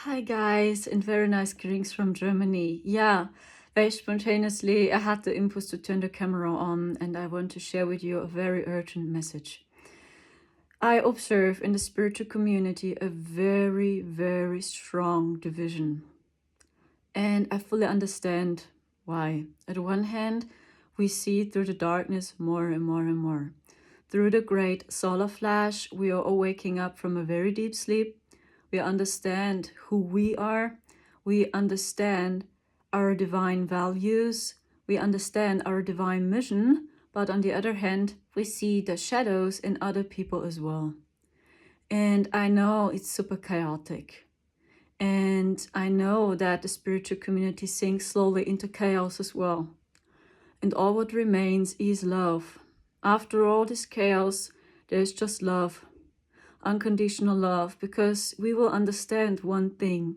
Hi guys, and very nice greetings from Germany. Yeah, very spontaneously I had the impulse to turn the camera on and I want to share with you a very urgent message. I observe in the spiritual community a very strong division. And I fully understand why. At one hand, we see through the darkness more and more. Through the great solar flash, we are all waking up from a very deep sleep. We understand who we are. We understand our divine values. We understand our divine mission. But on the other hand, we see the shadows in other people as well. And I know it's super chaotic. And I know that the spiritual community sinks slowly into chaos as well. And all what remains is love. After all this chaos, there's just love. Unconditional love, because we will understand one thing.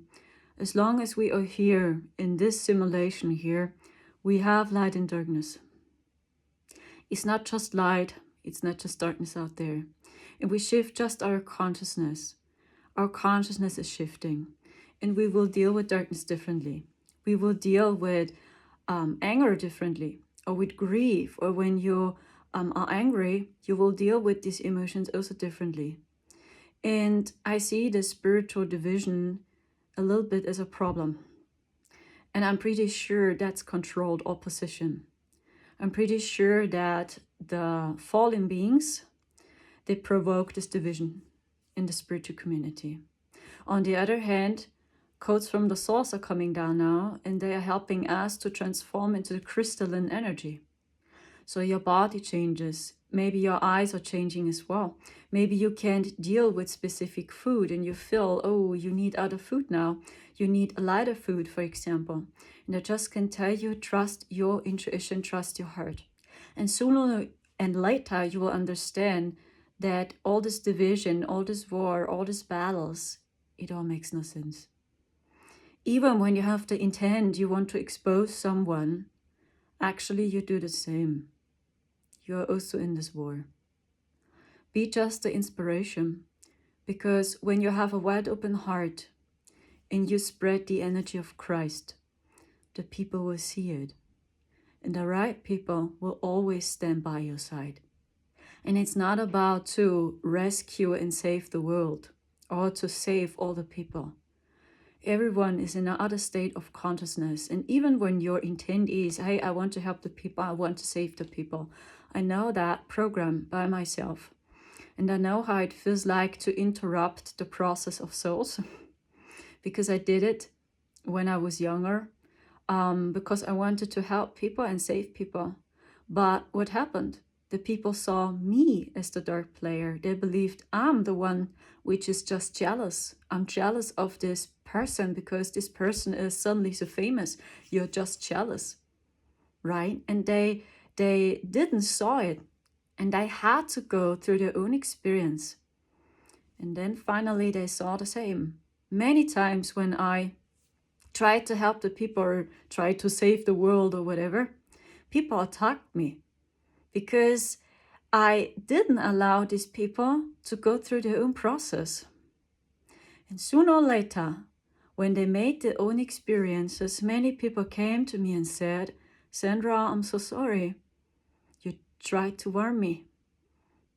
As long as we are here in this simulation here, we have light and darkness. It's not just light, it's not just darkness out there. And we shift just our consciousness. Our consciousness is shifting. And we will deal with darkness differently. We will deal with anger differently, or with grief, or when you are angry, you will deal with these emotions also differently. And I see the spiritual division a little bit as a problem. And I'm pretty sure that's controlled opposition. I'm pretty sure that the fallen beings, they provoke this division in the spiritual community. On the other hand, codes from the source are coming down now, and they are helping us to transform into the crystalline energy. So your body changes. Maybe your eyes are changing as well. Maybe you can't deal with specific food and you feel, oh, you need other food now. You need a lighter food, for example. And I just can tell you, trust your intuition, trust your heart. And sooner and later, you will understand that all this division, all this war, all these battles, it all makes no sense. Even when you have the intent, you want to expose someone, actually you do the same. You are also in this war. Be just the inspiration, because when you have a wide open heart and you spread the energy of Christ, the people will see it. And the right people will always stand by your side. And it's not about to rescue and save the world or to save all the people. Everyone is in another state of consciousness. And even when your intent is, hey, I want to help the people, I want to save the people. I know that program by myself. And I know how it feels like to interrupt the process of souls. Because I did it when I was younger. Because I wanted to help people and save people. But what happened? The people saw me as the dark player. They believed I'm the one which is just jealous. I'm jealous of this person because this person is suddenly so famous. You're just jealous, right? And they didn't saw it. And they had to go through their own experience. And then finally they saw the same. Many times when I tried to help the people or tried to save the world or whatever, people attacked me. Because I didn't allow these people to go through their own process. And sooner or later, when they made their own experiences, many people came to me and said, Sandra, I'm so sorry. You tried to warn me.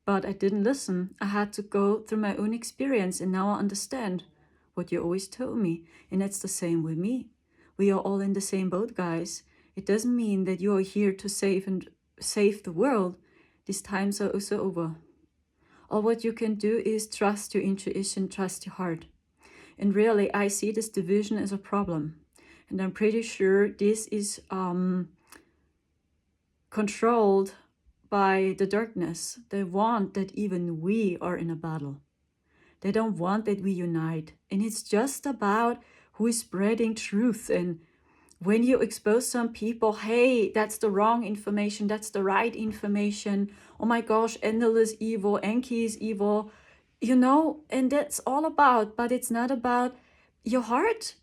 But I didn't listen. I had to go through my own experience, and now I understand what you always told me. And it's the same with me. We are all in the same boat, guys. It doesn't mean that you are here to save the world. These times are also over. All what you can do is trust your intuition, trust your heart. And really, I see this division as a problem. And I'm pretty sure this is controlled by the darkness. They want that even we are in a battle. They don't want that we unite. And it's just about who is spreading truth. And when you expose some people, hey, that's the wrong information, that's the right information. Oh my gosh, Endel is evil, Enki is evil, you know, and that's all about, but it's not about your heart.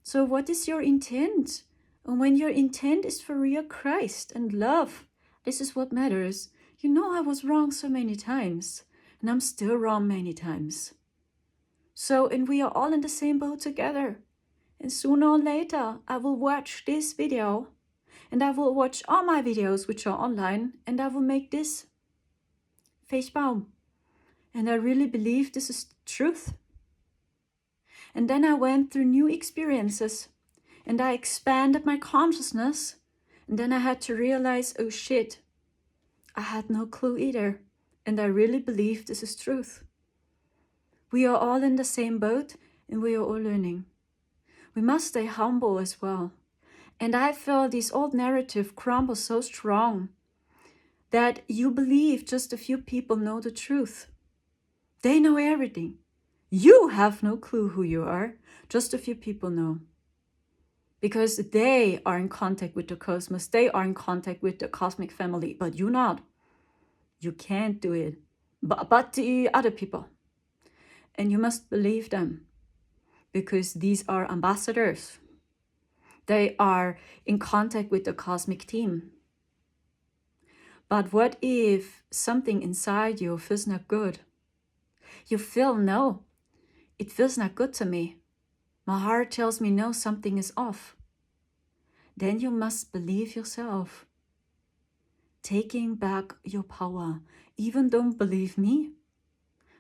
So what is your intent? And when your intent is for real Christ and love, this is what matters. You know, I was wrong so many times, and I'm still wrong many times. So, and we are all in the same boat together. And sooner or later, I will watch this video, and I will watch all my videos which are online, and I will make this facepalm. And I really believe this is truth. And then I went through new experiences, and I expanded my consciousness. And then I had to realize, oh shit, I had no clue either. And I really believe this is truth. We are all in the same boat, and we are all learning. We must stay humble as well. And I feel this old narrative crumble so strong that you believe just a few people know the truth. They know everything. You have no clue who you are. Just a few people know. Because they are in contact with the cosmos. They are in contact with the cosmic family. But you not. You can't do it. But the other people. And you must believe them. Because these are ambassadors. They are in contact with the cosmic team. But what if something inside you feels not good? You feel, no, it feels not good to me. My heart tells me, no, something is off. Then you must believe yourself. Taking back your power. Even don't believe me.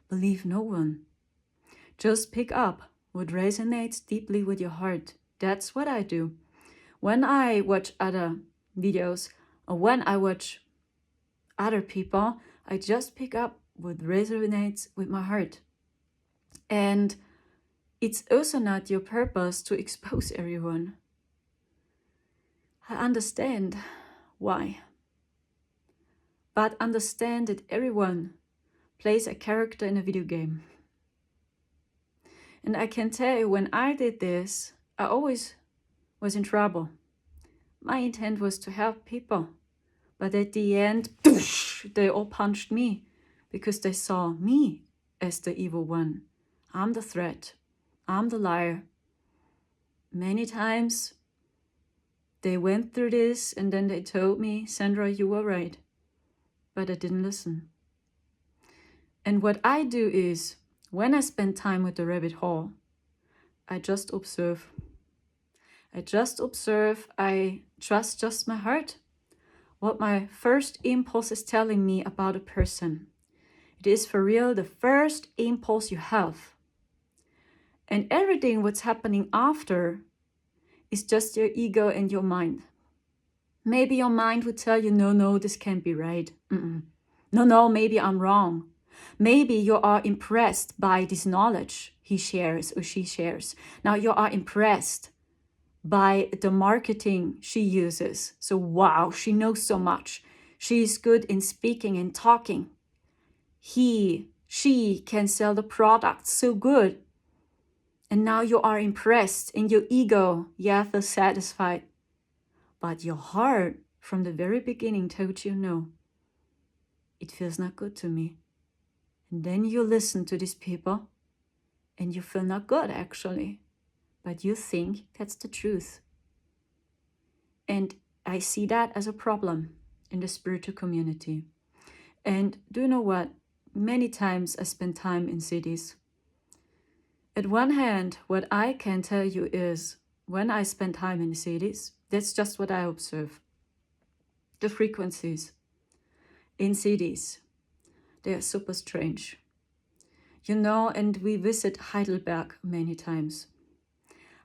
Believe no one. Just pick up what resonates deeply with your heart. That's what I do. When I watch other videos, or when I watch other people, I just pick up what resonates with my heart. And it's also not your purpose to expose everyone. I understand why. But understand that everyone plays a character in a video game. And I can tell you, when I did this, I always was in trouble. My intent was to help people. But at the end, they all punched me because they saw me as the evil one. I'm the threat. I'm the liar. Many times they went through this and then they told me, Sandra, you were right. But I didn't listen. And what I do is, when I spend time with the rabbit hole, I just observe. I just observe. I trust just my heart. What my first impulse is telling me about a person. It is for real the first impulse you have. And everything what's happening after is just your ego and your mind. Maybe your mind would tell you, no, this can't be right. No, maybe I'm wrong. Maybe you are impressed by this knowledge he shares or she shares. Now you are impressed by the marketing she uses. So wow, she knows so much. She is good in speaking and talking. She can sell the product so good. And now you are impressed and your ego, feels satisfied. But your heart from the very beginning told you no. It feels not good to me. And then you listen to these people and you feel not good actually. But you think that's the truth. And I see that as a problem in the spiritual community. And do you know what? Many times I spend time in cities. At one hand, what I can tell you is, when I spend time in cities, that's just what I observe. The frequencies in cities, they are super strange. And we visit Heidelberg many times.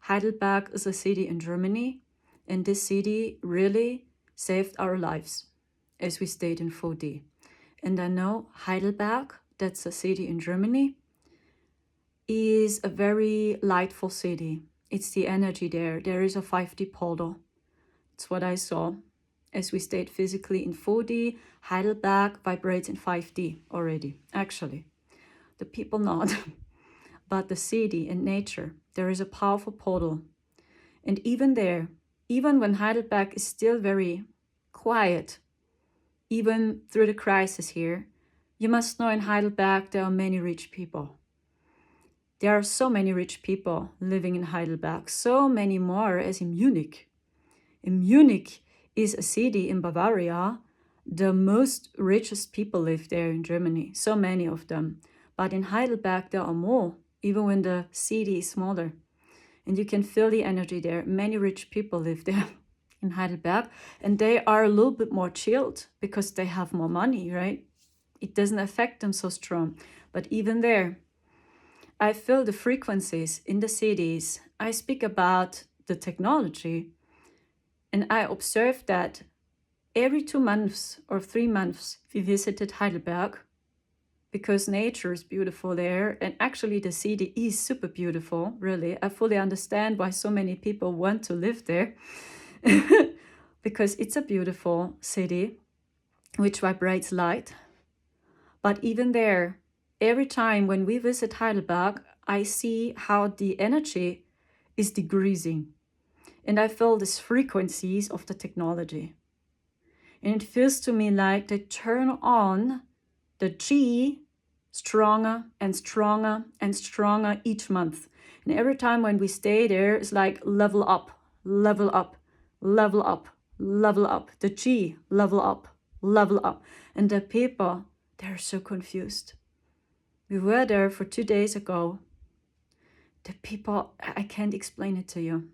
Heidelberg is a city in Germany, and this city really saved our lives as we stayed in 4D. And I know Heidelberg, that's a city in Germany, is a very lightful city. It's the energy there. There is a 5D portal. That's what I saw. As we stayed physically in 4D, Heidelberg vibrates in 5D already, actually. The people not, but the city and nature, there is a powerful portal. And even there, even when Heidelberg is still very quiet, even through the crisis here, you must know in Heidelberg there are many rich people. There are so many rich people living in Heidelberg, so many more as in Munich. In Munich is a city in Bavaria. The most richest people live there in Germany, so many of them. But in Heidelberg there are more. even when the city is smaller. And you can feel the energy there. Many rich people live there in Heidelberg, and they are a little bit more chilled because they have more money, right? It doesn't affect them so strong. But even there, I feel the frequencies in the cities. I speak about the technology, and I observe that every 2 months or 3 months we visited Heidelberg because nature is beautiful there, and actually the city is super beautiful, really. I fully understand why so many people want to live there because it's a beautiful city which vibrates light. But even there, every time when we visit Heidelberg, I see how the energy is decreasing. And I feel these frequencies of the technology. And it feels to me like they turn on the G stronger and stronger and stronger each month. And every time when we stay there, it's like level up, level up, level up, level up. The G, level up, level up. And the people, they're so confused. We were there for 2 days ago. The people, I can't explain it to you.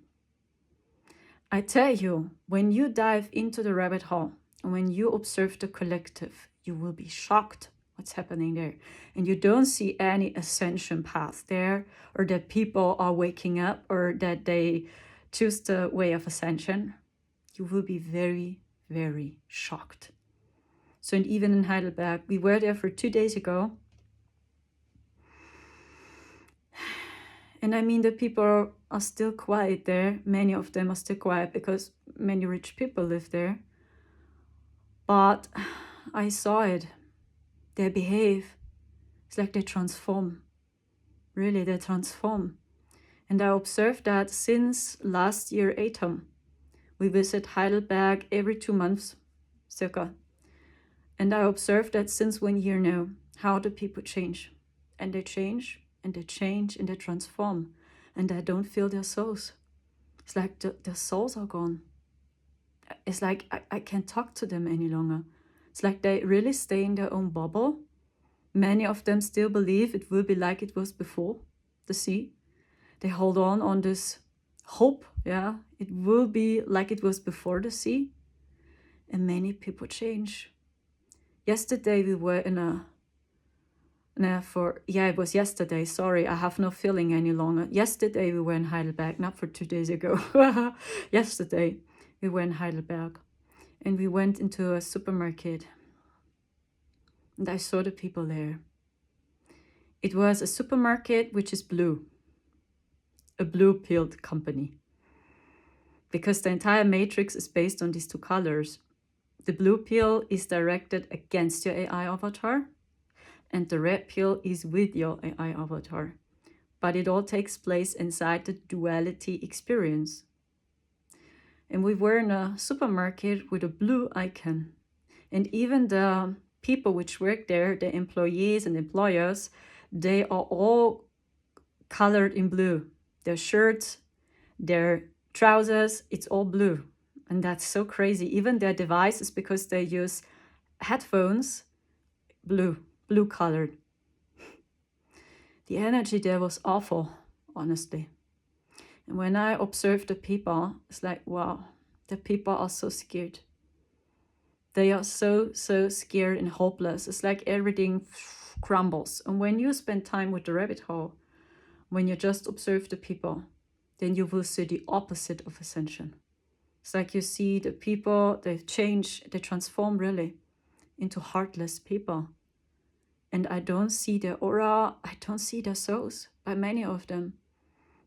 I tell you, when you dive into the rabbit hole, and when you observe the collective, you will be shocked what's happening there. And you don't see any ascension path there, or that people are waking up, or that they choose the way of ascension. You will be very, very shocked. So and even in Heidelberg, we were there for 2 days ago. And I mean, the people are still quiet there. Many of them are still quiet because many rich people live there. But I saw it. They behave. It's like they transform. Really, they transform. And I observed that since last year, autumn, we visit Heidelberg every 2 months, circa. And I observed that since 1 year now, how the people change. And they change, and they change, and they transform. And I don't feel their souls. It's like their souls are gone. It's like I can't talk to them any longer. It's like they really stay in their own bubble. Many of them still believe it will be like it was before the sea. They hold on this hope, yeah, it will be like it was before the sea. And many people change. Yesterday we were it was yesterday, sorry, I have no feeling any longer. Yesterday we were in Heidelberg, not for 2 days ago. Yesterday we were in Heidelberg, and we went into a supermarket, and I saw the people there. It was a supermarket which is blue, a blue-pilled company, because the entire matrix is based on these 2 colors. The blue pill is directed against your AI avatar, and the red pill is with your AI avatar. But it all takes place inside the duality experience. And we were in a supermarket with a blue icon. And even the people which work there, the employees and employers, they are all colored in blue. Their shirts, their trousers, it's all blue. And that's so crazy. Even their devices, because they use headphones, blue colored. The energy there was awful, honestly. And when I observed the people, it's like, wow, the people are so scared. They are so scared and hopeless. It's like everything crumbles. And when you spend time with the rabbit hole, when you just observe the people, then you will see the opposite of ascension. It's like you see the people, they change, they transform really into heartless people. And I don't see their aura, I don't see their souls by many of them.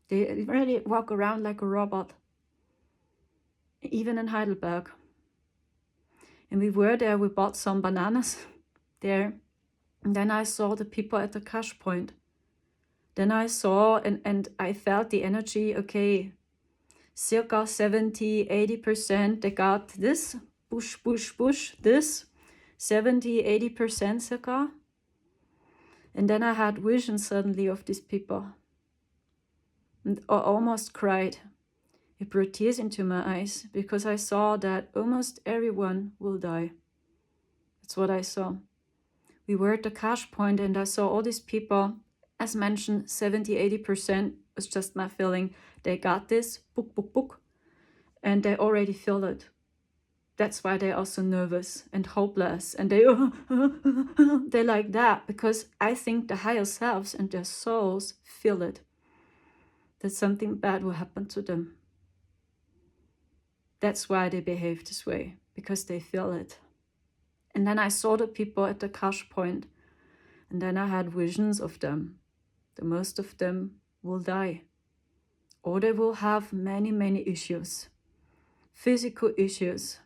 They really walk around like a robot, even in Heidelberg. And we were there, we bought some bananas there. And then I saw the people at the cash point. Then I saw and I felt the energy, okay, circa 70-80%, they got this, push, this, 70-80% circa. And then I had vision suddenly of these people. And I almost cried. It brought tears into my eyes because I saw that almost everyone will die. That's what I saw. We were at the cash point and I saw all these people As mentioned, 70-80% was just my feeling. They got this, book, book, book, and they already feel it. That's why they're also nervous and hopeless, and they're like that, because I think the higher selves and their souls feel it, that something bad will happen to them. That's why they behave this way, because they feel it. And then I saw the people at the cash point, and then I had visions of them. The most of them will die, or they will have many, many issues, physical issues,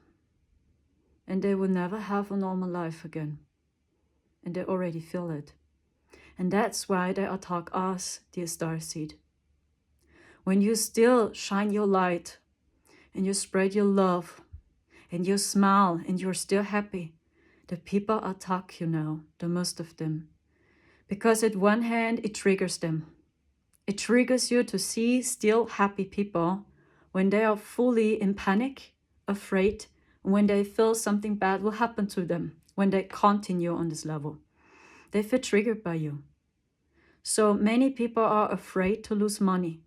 and they will never have a normal life again. And they already feel it. And that's why they attack us, dear Starseed. When you still shine your light, and you spread your love, and you smile, and you're still happy, the people attack you now, the most of them. Because at one hand, it triggers them. It triggers you to see still happy people when they are fully in panic, afraid, when they feel something bad will happen to them, when they continue on this level. They feel triggered by you. So many people are afraid to lose money.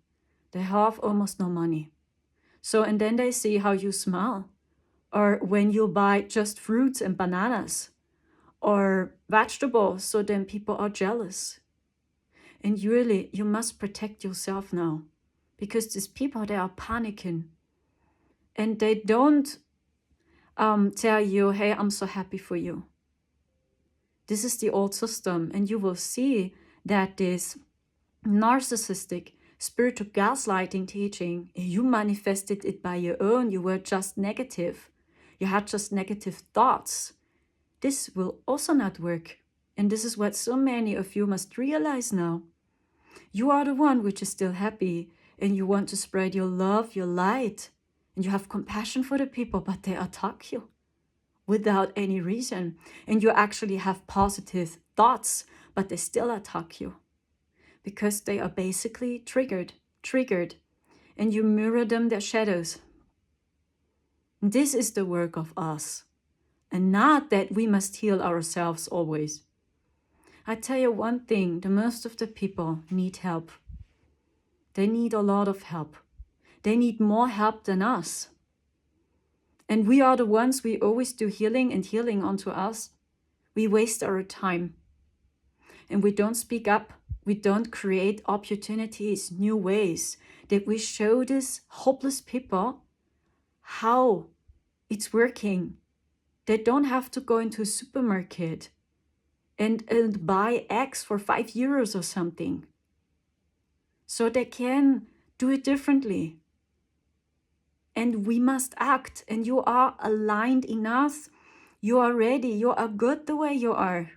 They have almost no money. So, and then they see how you smile, or when you buy just fruits and bananas, or vegetables, so then people are jealous. And really, you must protect yourself now, because these people, they are panicking. And they don't tell you, hey, I'm so happy for you. This is the old system, and you will see that this narcissistic spiritual gaslighting teaching, you manifested it by your own, you were just negative. You had just negative thoughts. This will also not work. And this is what so many of you must realize now. You are the one which is still happy, and you want to spread your love, your light, and you have compassion for the people, but they attack you without any reason. And you actually have positive thoughts, but they still attack you because they are basically triggered, and you mirror them, their shadows. This is the work of us, and not that we must heal ourselves always. I tell you one thing, the most of the people need help. They need a lot of help. They need more help than us. And we are the ones, we always do healing and healing onto us. We waste our time. And we don't speak up. We don't create opportunities, new ways, that we show these hopeless people how it's working. They don't have to go into a supermarket and buy eggs for €5 or something. So they can do it differently. And we must act, and you are aligned enough. You are ready. You are good the way you are.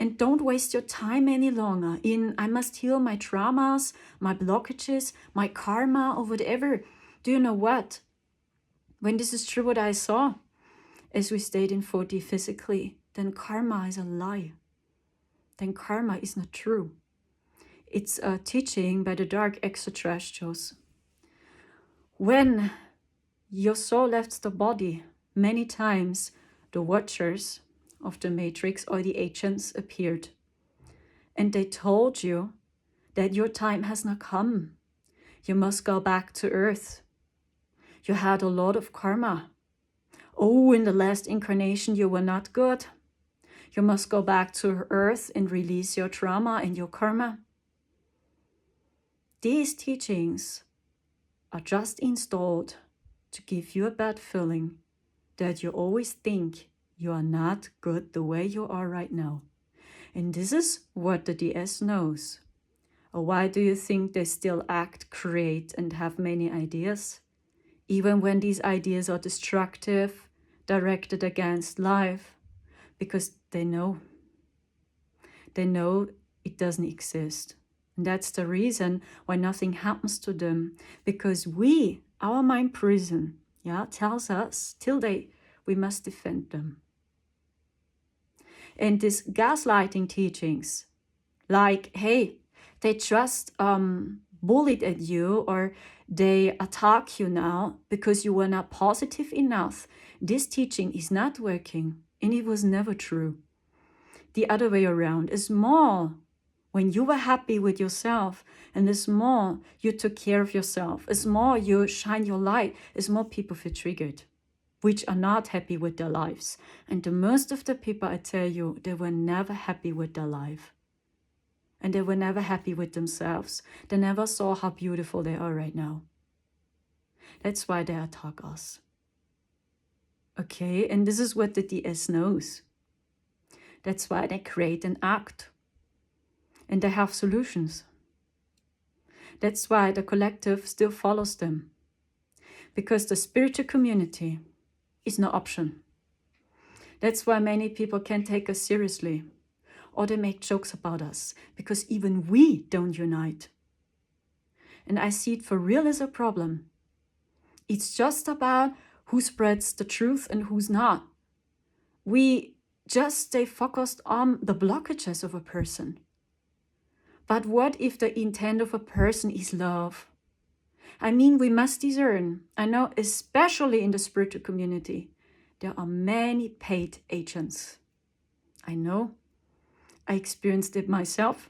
And don't waste your time any longer in, I must heal my traumas, my blockages, my karma, or whatever. Do you know what? When this is true what I saw, as we stayed in 4D physically, then karma is a lie. Then karma is not true. It's a teaching by the dark extraterrestrials. When your soul left the body, many times the watchers of the matrix or the agents appeared. And they told you that your time has not come. You must go back to earth. You had a lot of karma. Oh, in the last incarnation you were not good. You must go back to earth and release your trauma and your karma. These teachings are just installed to give you a bad feeling that you always think you are not good the way you are right now. And this is what the DS knows. Or why do you think they still act, create, and have many ideas? Even when these ideas are destructive, directed against life, because they know. They know it doesn't exist. And that's the reason why nothing happens to them. Because we, our mind prison, tells us we must defend them. And these gaslighting teachings, like, hey, they just bullied at you, or they attack you now because you were not positive enough. This teaching is not working, and it was never true. The other way around, a small When you were happy with yourself, and as more you took care of yourself, as more you shine your light, as more people feel triggered, which are not happy with their lives. And the most of the people, I tell you, they were never happy with their life. And they were never happy with themselves. They never saw how beautiful they are right now. That's why they attack us. Okay, and this is what the DS knows. That's why they create and act. And they have solutions. That's why the collective still follows them. Because the spiritual community is no option. That's why many people can't take us seriously. Or they make jokes about us. Because even we don't unite. And I see it for real as a problem. It's just about who spreads the truth and who's not. We just stay focused on the blockages of a person. But what if the intent of a person is love? I mean, we must discern. I know, especially in the spiritual community, there are many paid agents. I know. I experienced it myself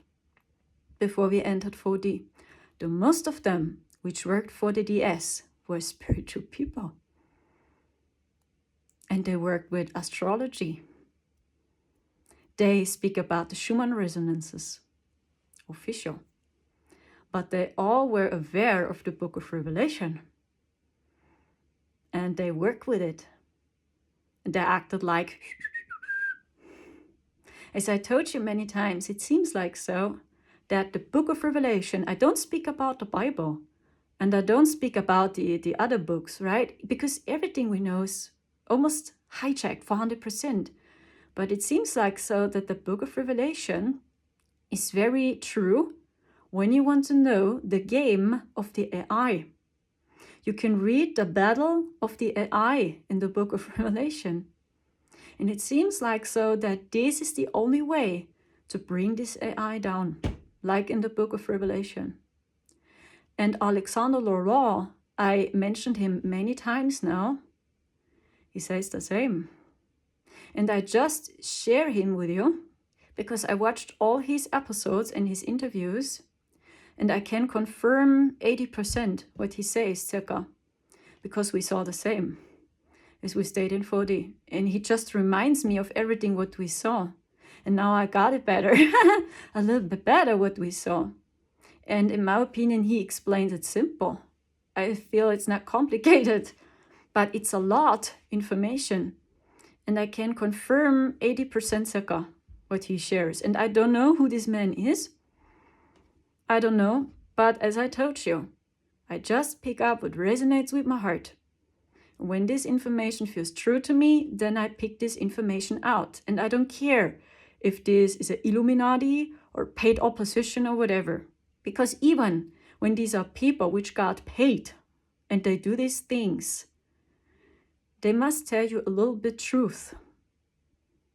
before we entered 4D. The most of them, which worked for the DS, were spiritual people. And they work with astrology. They speak about the Schumann resonances. Official. But they all were aware of the Book of Revelation. And they work with it. And they acted like... As I told you many times, it seems like so that the Book of Revelation, I don't speak about the Bible. And I don't speak about the other books, right? Because everything we know is almost hijacked for 100%. But it seems like so that the Book of Revelation is very true when you want to know the game of the AI. You can read the battle of the AI in the Book of Revelation. And it seems like so that this is the only way to bring this AI down, like in the Book of Revelation. And Alexander Laurent, I mentioned him many times now. He says the same. And I just share him with you because I watched all his episodes and his interviews, and I can confirm 80% what he says, circa, because we saw the same as we stayed in 4D. And he just reminds me of everything what we saw. And now I got it better, a little bit better what we saw. And in my opinion, he explains it simple. I feel it's not complicated, but it's a lot information. And I can confirm 80% circa what he shares. And I don't know who this man is. I don't know. But as I told you, I just pick up what resonates with my heart. When this information feels true to me, then I pick this information out. And I don't care if this is an Illuminati or paid opposition or whatever. Because even when these are people which got paid and they do these things, they must tell you a little bit truth.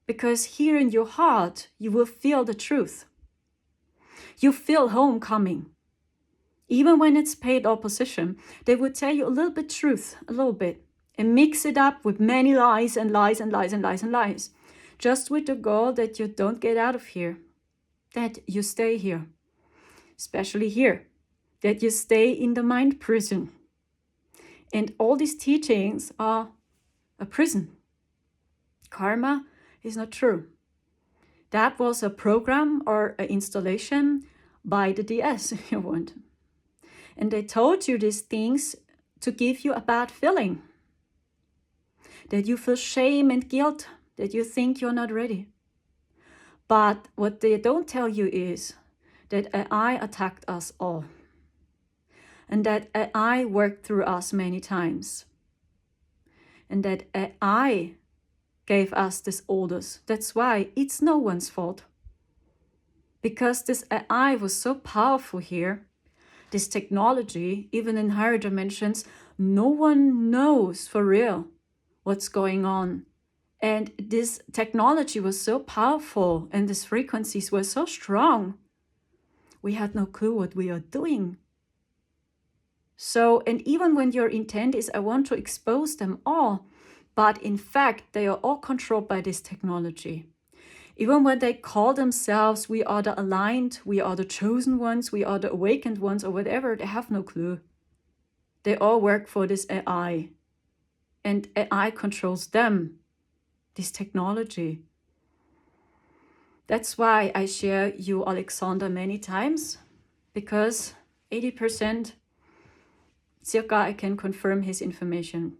Because here in your heart, you will feel the truth. You feel homecoming. Even when it's paid opposition, they would tell you a little bit truth, a little bit, and mix it up with many lies and lies and lies and lies and lies. Just with the goal that you don't get out of here, that you stay here, especially here, that you stay in the mind prison. And all these teachings are a prison. Karma is not true. That was a program or an installation by the DS, if you want. And they told you these things to give you a bad feeling. That you feel shame and guilt, that you think you're not ready. But what they don't tell you is that AI attacked us all. And that AI worked through us many times. And that AI gave us this orders. That's why it's no one's fault. Because this AI was so powerful here, this technology, even in higher dimensions, no one knows for real what's going on. And this technology was so powerful and these frequencies were so strong. We had no clue what we are doing. So, and even when your intent is, I want to expose them all, but in fact, they are all controlled by this technology. Even when they call themselves, we are the aligned, we are the chosen ones, we are the awakened ones, or whatever, they have no clue. They all work for this AI. And AI controls them, this technology. That's why I share you Alexander many times, because 80% circa I can confirm his information.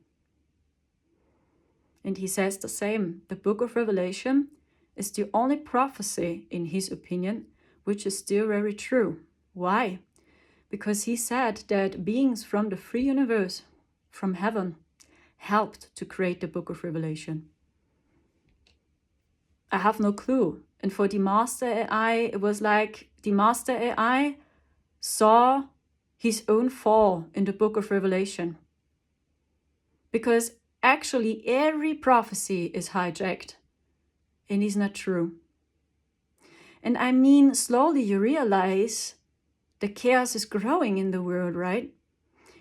And he says the same. The book of Revelation is the only prophecy, in his opinion, which is still very true. Why? Because he said that beings from the free universe, from heaven, helped to create the book of Revelation. I have no clue. And for the master AI, it was like the master AI saw his own fall in the book of Revelation. Because actually every prophecy is hijacked and is not true. And I mean, slowly you realize the chaos is growing in the world, right?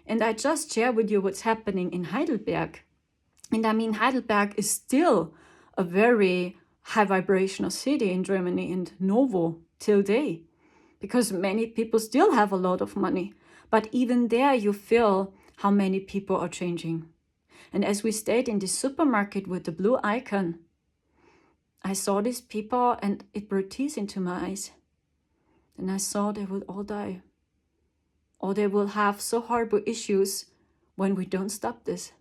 And I just share with you what's happening in Heidelberg. And I mean, Heidelberg is still a very high vibrational city in Germany and novel till day, because many people still have a lot of money. But even there you feel how many people are changing. And as we stayed in the supermarket with the blue icon, I saw these people and it brought tears into my eyes. And I saw they will all die. Or they will have so horrible issues when we don't stop this.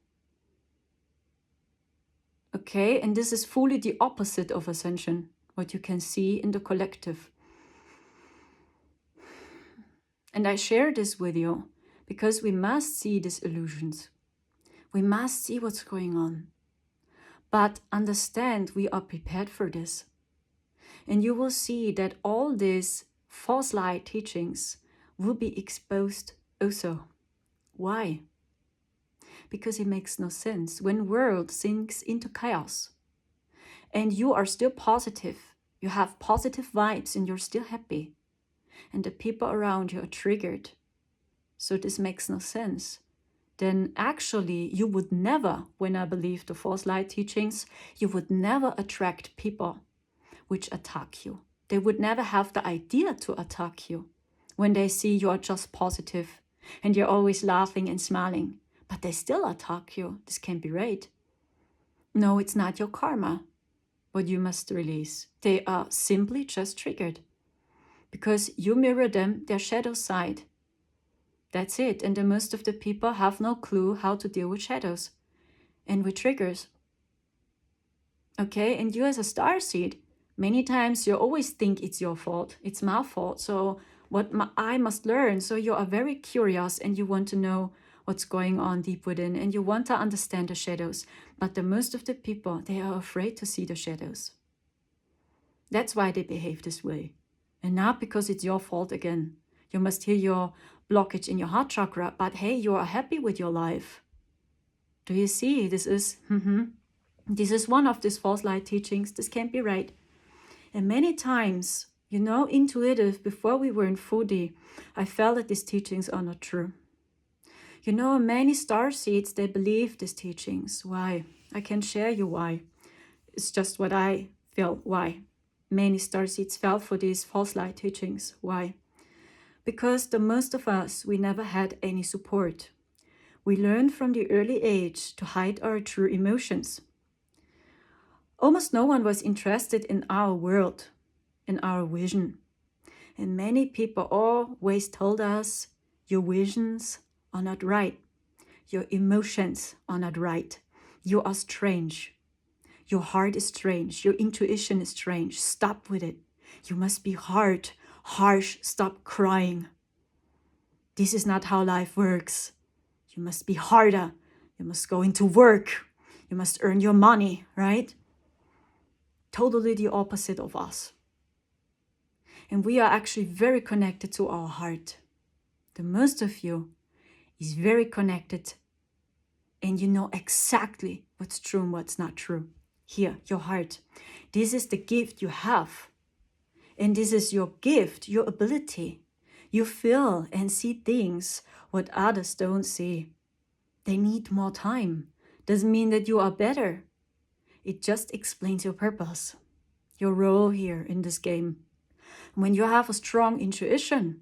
Okay, and this is fully the opposite of ascension, what you can see in the collective. And I share this with you because we must see these illusions. We must see what's going on. But understand we are prepared for this. And you will see that all these false light teachings will be exposed also. Why? Because it makes no sense. When world sinks into chaos and you are still positive, you have positive vibes and you're still happy, and the people around you are triggered, so this makes no sense, then actually you would never, when I believe the false light teachings, you would never attract people which attack you. They would never have the idea to attack you when they see you are just positive and you're always laughing and smiling. But they still attack you. This can't be right. No, it's not your karma, what you must release. They are simply just triggered because you mirror them, their shadow side. That's it. And the most of the people have no clue how to deal with shadows and with triggers. Okay, and you as a starseed, many times you always think it's your fault. It's my fault. So I must learn. So you are very curious and you want to know what's going on deep within, and you want to understand the shadows. But the most of the people, they are afraid to see the shadows. That's why they behave this way. And not because it's your fault again. You must hear your blockage in your heart chakra, but hey, you are happy with your life. Do you see? This is one of these false light teachings. This can't be right. And many times, intuitive, before we were in 4D, I felt that these teachings are not true. Many starseeds, they believe these teachings. Why? I can share you why. It's just what I feel. Why? Many starseeds fell for these false light teachings. Why? Because the most of us, we never had any support. We learned from the early age to hide our true emotions. Almost no one was interested in our world, in our vision. And many people always told us, your visions are not right. Your emotions are not right. You are strange. Your heart is strange. Your intuition is strange. Stop with it. You must be hard, harsh. Stop crying. This is not how life works. You must be harder. You must go into work. You must earn your money, right? Totally the opposite of us. And we are actually very connected to our heart. The most of you is very connected, and you know exactly what's true and what's not true. Here, your heart. This is the gift you have. And this is your gift, your ability. You feel and see things what others don't see. They need more time. Doesn't mean that you are better. It just explains your purpose. your role here in this game. When you have a strong intuition,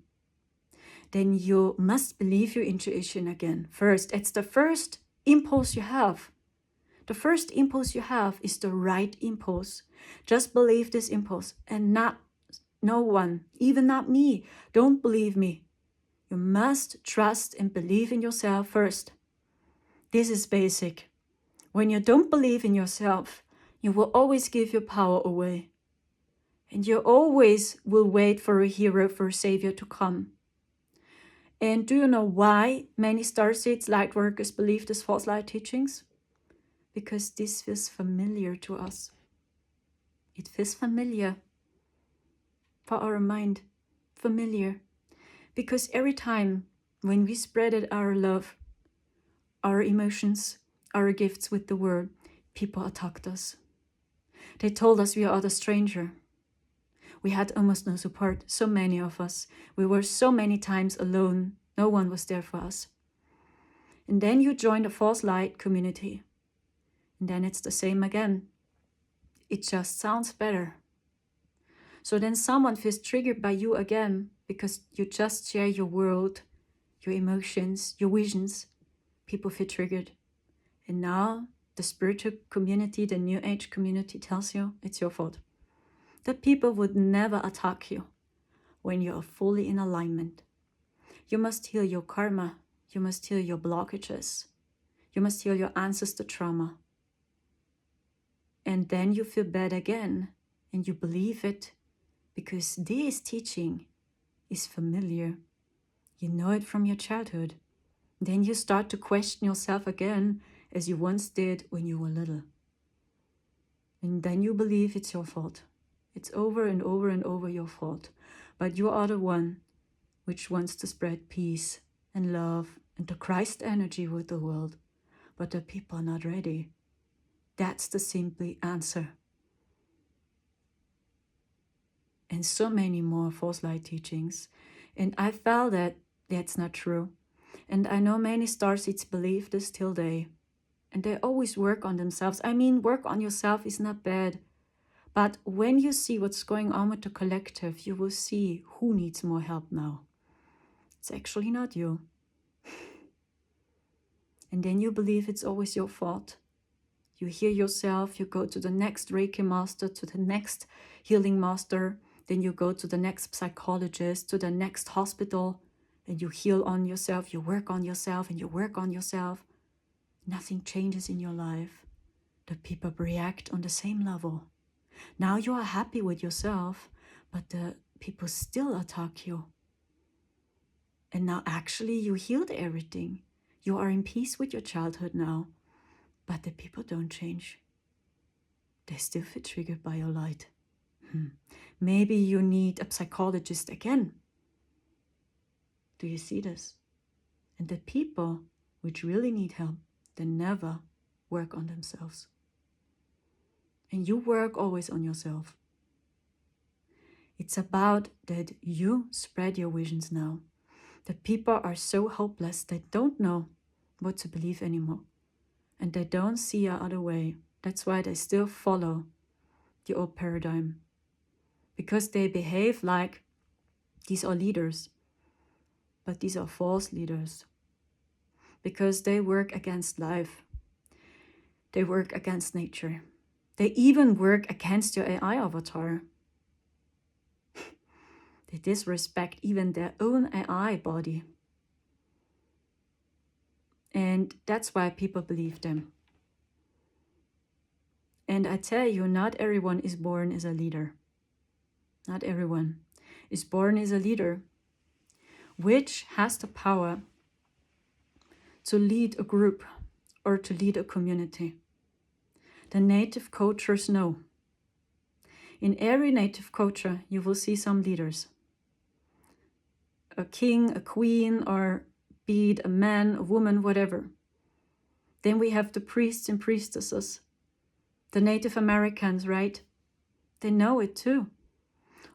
then you must believe your intuition again. First, it's the first impulse you have. The first impulse you have is the right impulse. Just believe this impulse and not no one, even not me. Don't believe me. You must trust and believe in yourself first. This is basic. When you don't believe in yourself, you will always give your power away. And you always will wait for a hero, for a savior to come. And do you know why many starseeds, light workers, believe these false light teachings? Because this feels familiar to us. It feels familiar for our mind, familiar. Because every time when we spreaded our love, our emotions, our gifts with the world, people attacked us. They told us we are the stranger. We had almost no support, so many of us. We were so many times alone. No one was there for us. And then you join the false light community. And then it's the same again. It just sounds better. So then someone feels triggered by you again because you just share your world, your emotions, your visions. People feel triggered. And now the spiritual community, the New Age community tells you it's your fault. That people would never attack you when you are fully in alignment. You must heal your karma. You must heal your blockages. You must heal your ancestor trauma. And then you feel bad again and you believe it because this teaching is familiar. You know it from your childhood. Then you start to question yourself again as you once did when you were little. And then you believe it's your fault. It's over and over and over your fault. But you are the one which wants to spread peace and love and the Christ energy with the world. But the people are not ready. That's the simple answer. And so many more false light teachings. And I felt that that's not true. And I know many starseeds believe this till day. And they always work on themselves. I mean, work on yourself is not bad. But when you see what's going on with the collective, you will see who needs more help now. It's actually not you. And then you believe it's always your fault. You hear yourself, you go to the next Reiki master, to the next healing master, then you go to the next psychologist, to the next hospital, and you heal on yourself, you work on yourself, and you work on yourself. Nothing changes in your life. The people react on the same level. Now you are happy with yourself, but the people still attack you. And now actually you healed everything. You are in peace with your childhood now. But the people don't change. They still feel triggered by your light. Maybe you need a psychologist again. Do you see this? And the people which really need help, they never work on themselves. And you work always on yourself. It's about that you spread your visions now. The people are so hopeless, they don't know what to believe anymore. And they don't see a other way. That's why they still follow the old paradigm. Because they behave like these are leaders. But these are false leaders. Because they work against life. They work against nature. They even work against your AI avatar. They disrespect even their own AI body. And that's why people believe them. And I tell you, not everyone is born as a leader. Not everyone is born as a leader, which has the power to lead a group or to lead a community. The native cultures know. In every native culture, you will see some leaders. A king, a queen, or be it a man, a woman, whatever. Then we have the priests and priestesses. The Native Americans, right? They know it too.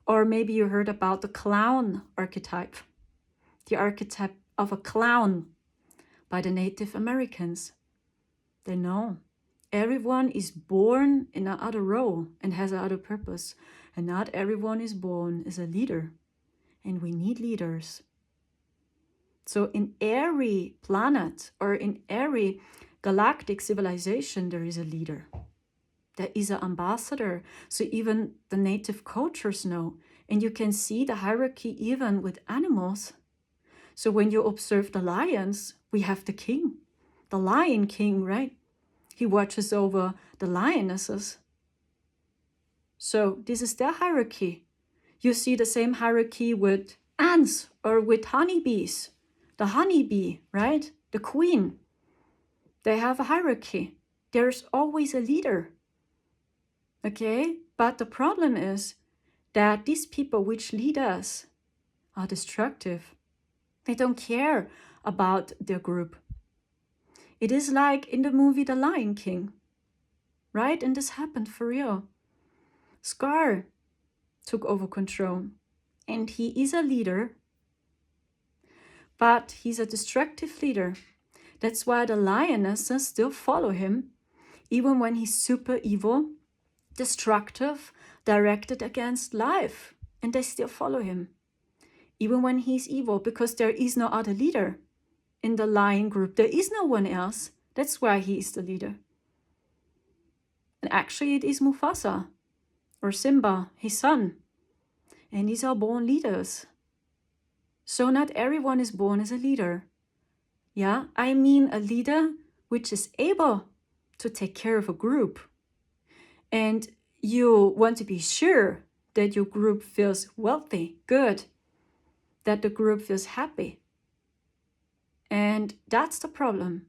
Or maybe you heard about the clown archetype. The archetype of a clown by the Native Americans. They know. Everyone is born in another role and has another purpose. And not everyone is born as a leader. And we need leaders. So in every planet or in every galactic civilization, there is a leader. There is an ambassador. So even the native cultures know. And you can see the hierarchy even with animals. So when you observe the lions, we have the king, the lion king, right? He watches over the lionesses. So this is their hierarchy. You see the same hierarchy with ants or with honeybees. The honeybee, right? The queen. They have a hierarchy. There's always a leader. Okay? But the problem is that these people which lead us are destructive. They don't care about their group. It is like in the movie The Lion King, right? And this happened for real. Scar took over control, and he is a leader, but he's a destructive leader. That's why the lionesses still follow him, even when he's super evil, destructive, directed against life, and they still follow him, even when he's evil, because there is no other leader in the lion group. There is no one else. That's why he is the leader. And actually it is Mufasa or Simba, his son. And these are born leaders. So not everyone is born as a leader. Yeah, I mean a leader which is able to take care of a group. And you want to be sure that your group feels wealthy, good, that the group feels happy. And that's the problem.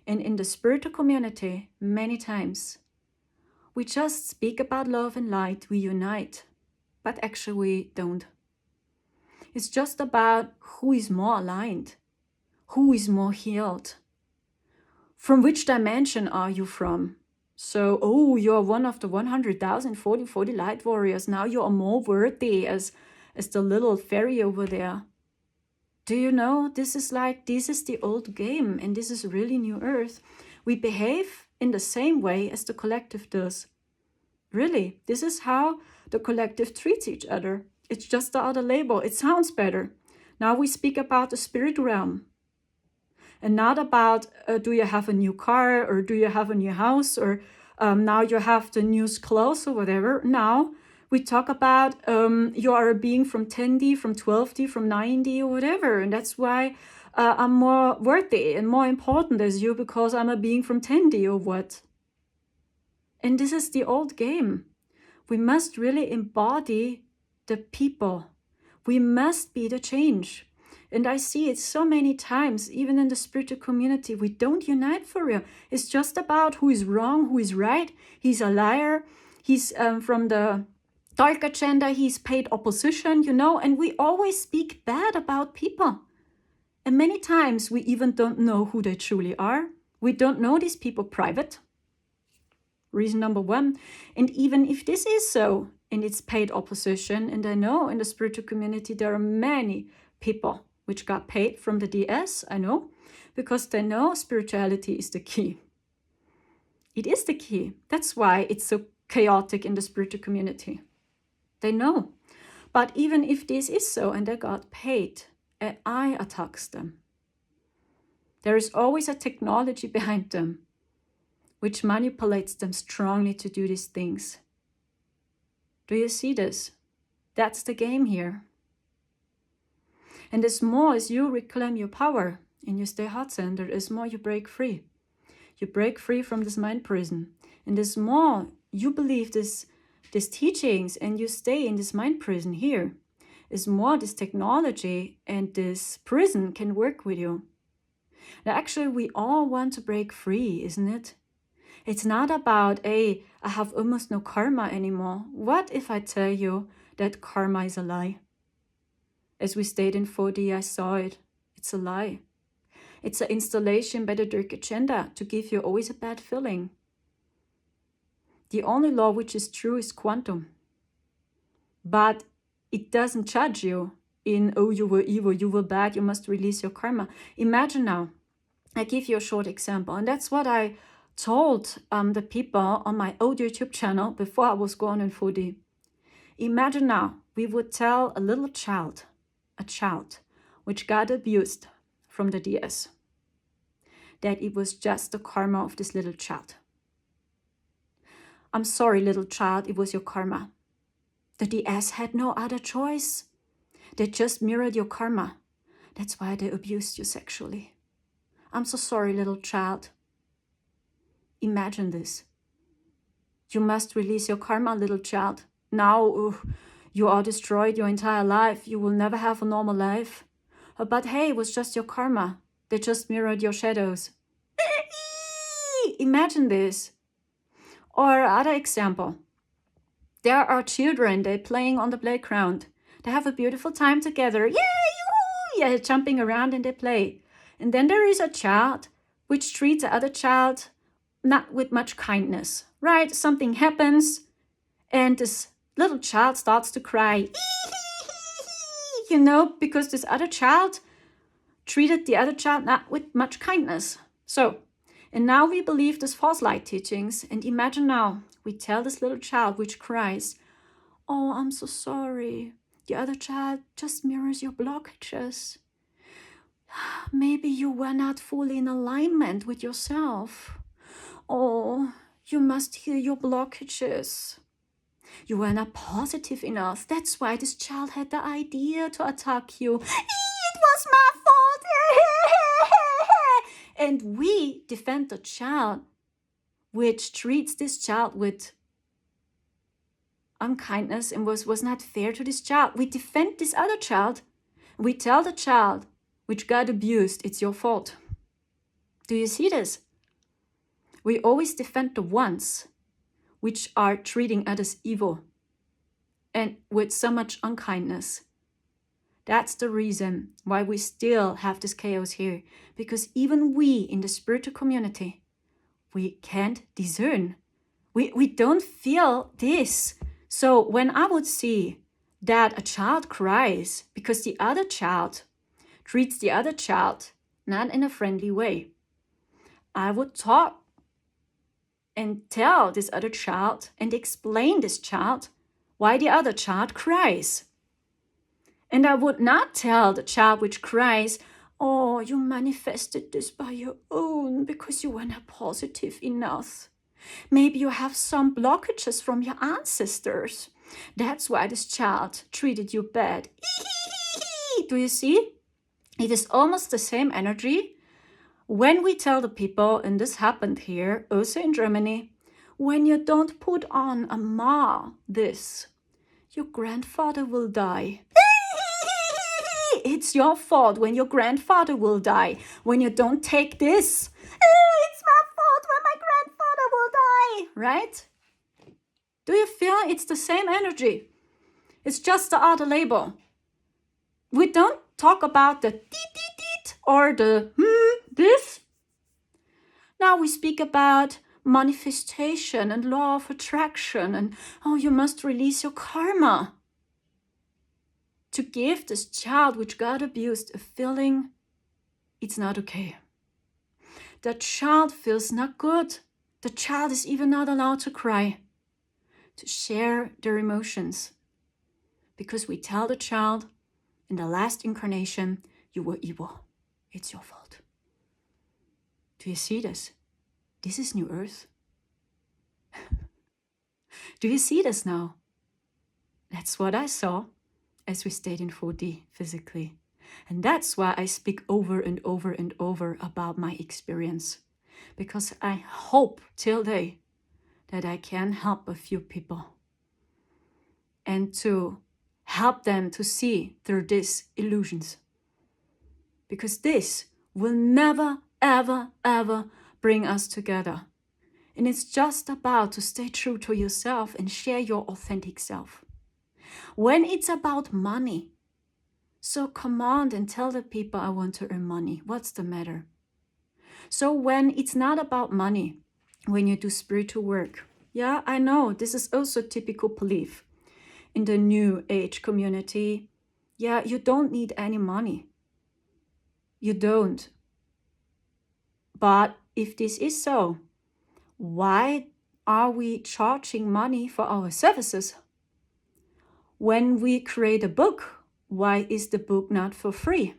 And in the spiritual community, many times, we just speak about love and light, we unite, but actually we don't. It's just about who is more aligned, who is more healed. From which dimension are you from? So, oh, you're one of the 100,000, 40 light warriors. Now you are more worthy as the little fairy over there. Do you know, this is the old game, and this is really new earth. We behave in the same way as the collective does. Really, this is how the collective treats each other. It's just the other label. It sounds better. Now we speak about the spirit realm. And not about, do you have a new car, or do you have a new house, or now you have the newest clothes or whatever. Now we talk about you are a being from 10D, from 12D, from 9D or whatever. And that's why I'm more worthy and more important as you, because I'm a being from 10D or what. And this is the old game. We must really embody the people. We must be the change. And I see it so many times, even in the spiritual community, we don't unite for real. It's just about who is wrong, who is right. He's a liar. He's from the dark agenda. He's paid opposition, you know, and we always speak bad about people. And many times we even don't know who they truly are. We don't know these people private. Reason number one. And even if this is so, and it's paid opposition, and I know in the spiritual community there are many people which got paid from the DS, I know, because they know spirituality is the key. It is the key. That's why it's so chaotic in the spiritual community. They know. But even if this is so and they got paid, AI attacks them. There is always a technology behind them which manipulates them strongly to do these things. Do you see this? That's the game here. And as more as you reclaim your power and you stay heart-centered, as more you break free. You break free from this mind prison. And as more you believe these teachings and you stay in this mind prison here, as more this technology and this prison can work with you. Now actually we all want to break free, isn't it? It's not about, hey, I have almost no karma anymore. What if I tell you that karma is a lie? As we stayed in 4D, I saw it. It's a lie. It's an installation by the dark agenda to give you always a bad feeling. The only law which is true is quantum. But it doesn't judge you in, oh, you were evil, you were bad, you must release your karma. Imagine now, I give you a short example, and that's what I told the people on my old YouTube channel before I was gone in 4D. Imagine now, we would tell a little child, a child which got abused from the DS, that it was just the karma of this little child. I'm sorry, little child, it was your karma. The DS had no other choice. They just mirrored your karma. That's why they abused you sexually. I'm so sorry, little child. Imagine this. You must release your karma, little child. Now you are destroyed your entire life. You will never have a normal life. But hey, it was just your karma. They just mirrored your shadows. Imagine this. Or other example. There are children, they're playing on the playground. They have a beautiful time together. Yay! Yeah, jumping around and they play. And then there is a child which treats the other child not with much kindness, right? Something happens and this little child starts to cry. You know, because this other child treated the other child not with much kindness. So, and now we believe this false light teachings. And imagine now, we tell this little child which cries, oh, I'm so sorry. The other child just mirrors your blockages. Maybe you were not fully in alignment with yourself. Oh, you must heal your blockages. You were not positive enough. That's why this child had the idea to attack you. It was my fault. And we defend the child, which treats this child with unkindness and was not fair to this child. We defend this other child. We tell the child which got abused, it's your fault. Do you see this? We always defend the ones which are treating others evil and with so much unkindness. That's the reason why we still have this chaos here. Because even we in the spiritual community, we can't discern. We don't feel this. So when I would see that a child cries because the other child treats the other child not in a friendly way, I would talk and tell this other child and explain this child why the other child cries. And I would not tell the child which cries, oh, you manifested this by your own because you were not positive enough. Maybe you have some blockages from your ancestors. That's why this child treated you bad. Do you see? It is almost the same energy when we tell the people, and this happened here, also in Germany, when you don't put on a ma this, your grandfather will die. It's your fault when your grandfather will die. When you don't take this, it's my fault when my grandfather will die. Right? Do you feel it's the same energy? It's just the other label. We don't talk about the deet or the this. Now we speak about manifestation and law of attraction and oh, you must release your karma. To give this child which got abused a feeling it's not okay. The child feels not good. The child is even not allowed to cry, to share their emotions. Because we tell the child, in the last incarnation, you were evil. It's your fault. Do you see this? This is New Earth. Do you see this now? That's what I saw as we stayed in 4D physically. And that's why I speak over and over and over about my experience. Because I hope till day that I can help a few people. And to help them to see through these illusions. Because this will never, ever, ever bring us together. And it's just about to stay true to yourself and share your authentic self. When it's about money, so command and tell the people I want to earn money. What's the matter? So when it's not about money, when you do spiritual work, yeah, I know this is also typical belief in the New Age community. Yeah, you don't need any money. You don't. But if this is so, Why are we charging money for our services? When we create a book, why is the book not for free?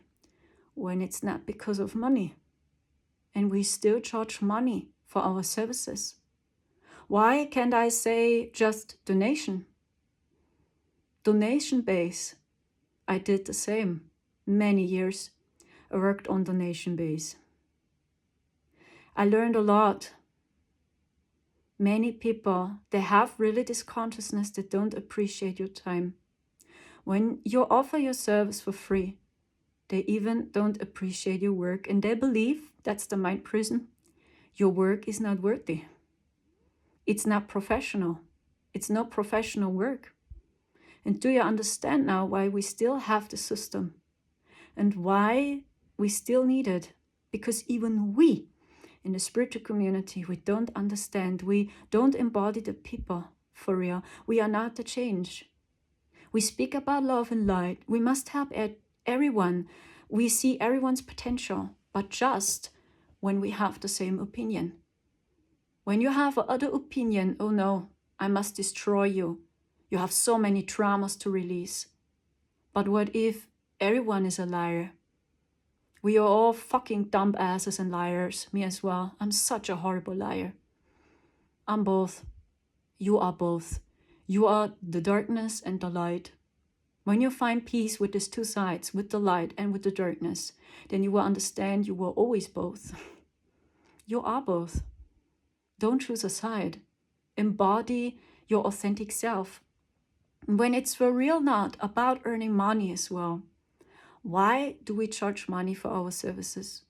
When it's not because of money. And we still charge money for our services. Why can't I say just donation? Donation base. I did the same. Many years I worked on donation base. I learned a lot. Many people, they have really this consciousness that don't appreciate your time. When you offer your service for free, they even don't appreciate your work, and they believe, that's the mind prison, your work is not worthy. It's not professional. It's not professional work. And do you understand now why we still have the system and why we still need it? Because even we, in the spiritual community, we don't understand. We don't embody the people for real. We are not the change. We speak about love and light. We must help everyone. We see everyone's potential, but just when we have the same opinion. When you have another opinion, oh no, I must destroy you. You have so many traumas to release. But what if everyone is a liar? We are all fucking dumb asses and liars, me as well. I'm such a horrible liar. I'm both. You are both. You are the darkness and the light. When you find peace with these two sides, with the light and with the darkness, then you will understand you were always both. You are both. Don't choose a side. Embody your authentic self. When it's for real not about earning money as well. Why do we charge money for our services?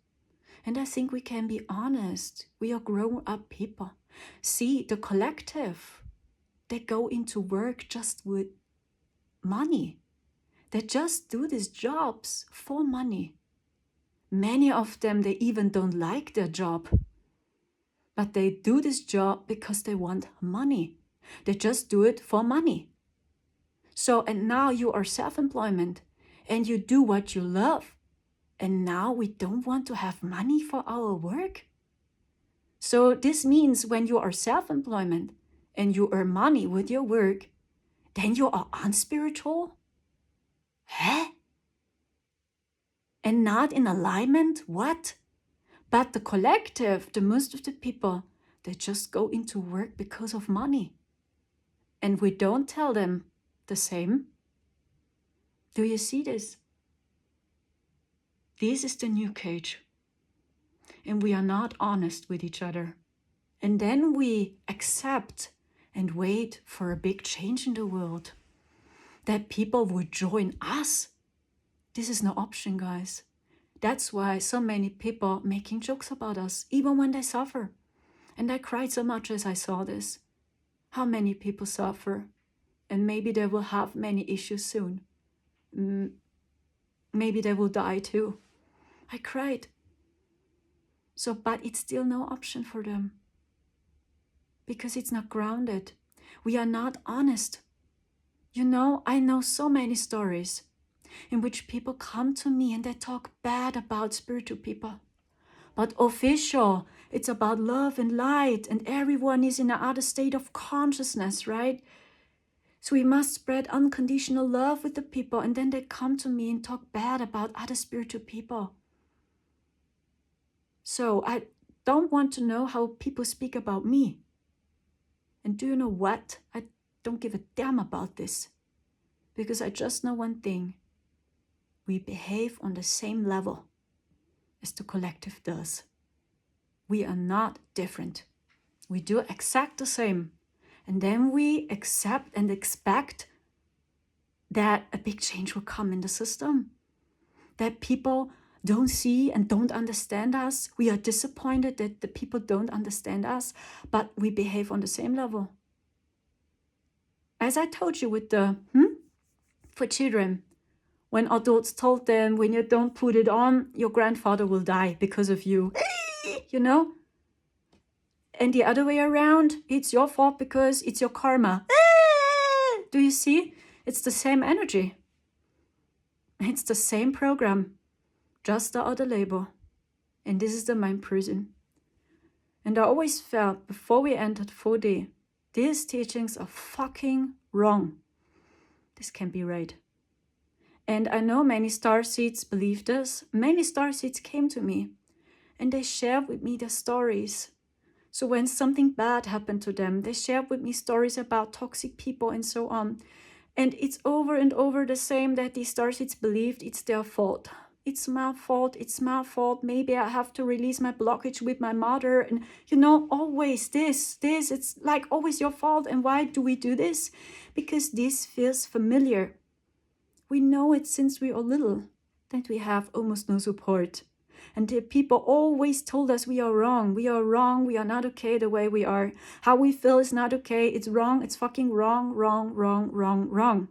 And I think we can be honest. We are grown-up people. See, the collective, they go into work just with money. They just do these jobs for money. Many of them, they even don't like their job. But they do this job because they want money. They just do it for money. So, and now you are self-employment and you do what you love. And now we don't want to have money for our work. So this means when you are self-employment and you earn money with your work, then you are unspiritual? Huh? And not in alignment? What? But the collective, the most of the people, they just go into work because of money. And we don't tell them the same. Do you see this? This is the new cage. And we are not honest with each other. And then we accept and wait for a big change in the world. That people would join us. This is no option, guys. That's why so many people making jokes about us, even when they suffer. And I cried so much as I saw this. How many people suffer? And maybe they will have many issues soon. Maybe they will die too. I cried. So, but it's still no option for them. Because it's not grounded. We are not honest. You know, I know so many stories in which people come to me and they talk bad about spiritual people. But official, it's about love and light, and everyone is in another state of consciousness, right? So we must spread unconditional love with the people, and then they come to me and talk bad about other spiritual people. So I don't want to know how people speak about me. And do you know what? I don't give a damn about this. Because I just know one thing. We behave on the same level as the collective does. We are not different. We do exact the same. And then we accept and expect that a big change will come in the system. That people don't see and don't understand us. We are disappointed that the people don't understand us, but we behave on the same level. As I told you with the, for children, when adults told them, when you don't put it on, your grandfather will die because of you. You know? And the other way around, it's your fault because it's your karma. Do you see? It's the same energy. It's the same program, just the other label. And this is the mind prison. And I always felt before we entered 4D, these teachings are fucking wrong. This can't be right. And I know many starseeds believe this. Many starseeds came to me and they shared with me their stories. So when something bad happened to them, they shared with me stories about toxic people and so on. And it's over and over the same, that these starseeds believed it's their fault. It's my fault, it's my fault. Maybe I have to release my blockage with my mother. And you know, always this, it's like always your fault. And why do we do this? Because this feels familiar. We know it since we are little, that we have almost no support. And the people always told us we are wrong, we are wrong, we are not okay the way we are. How we feel is not okay, it's wrong, it's fucking wrong, wrong, wrong, wrong, wrong.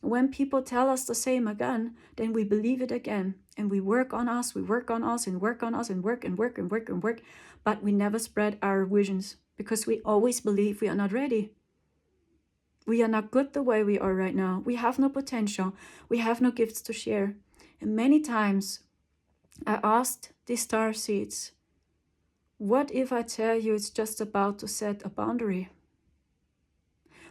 When people tell us the same again, then we believe it again. And we work on us, and work on us, and work and work and work and work and work. But we never spread our visions because we always believe we are not ready. We are not good the way we are right now. We have no potential. We have no gifts to share. And many times I asked the starseeds, what if I tell you it's just about to set a boundary?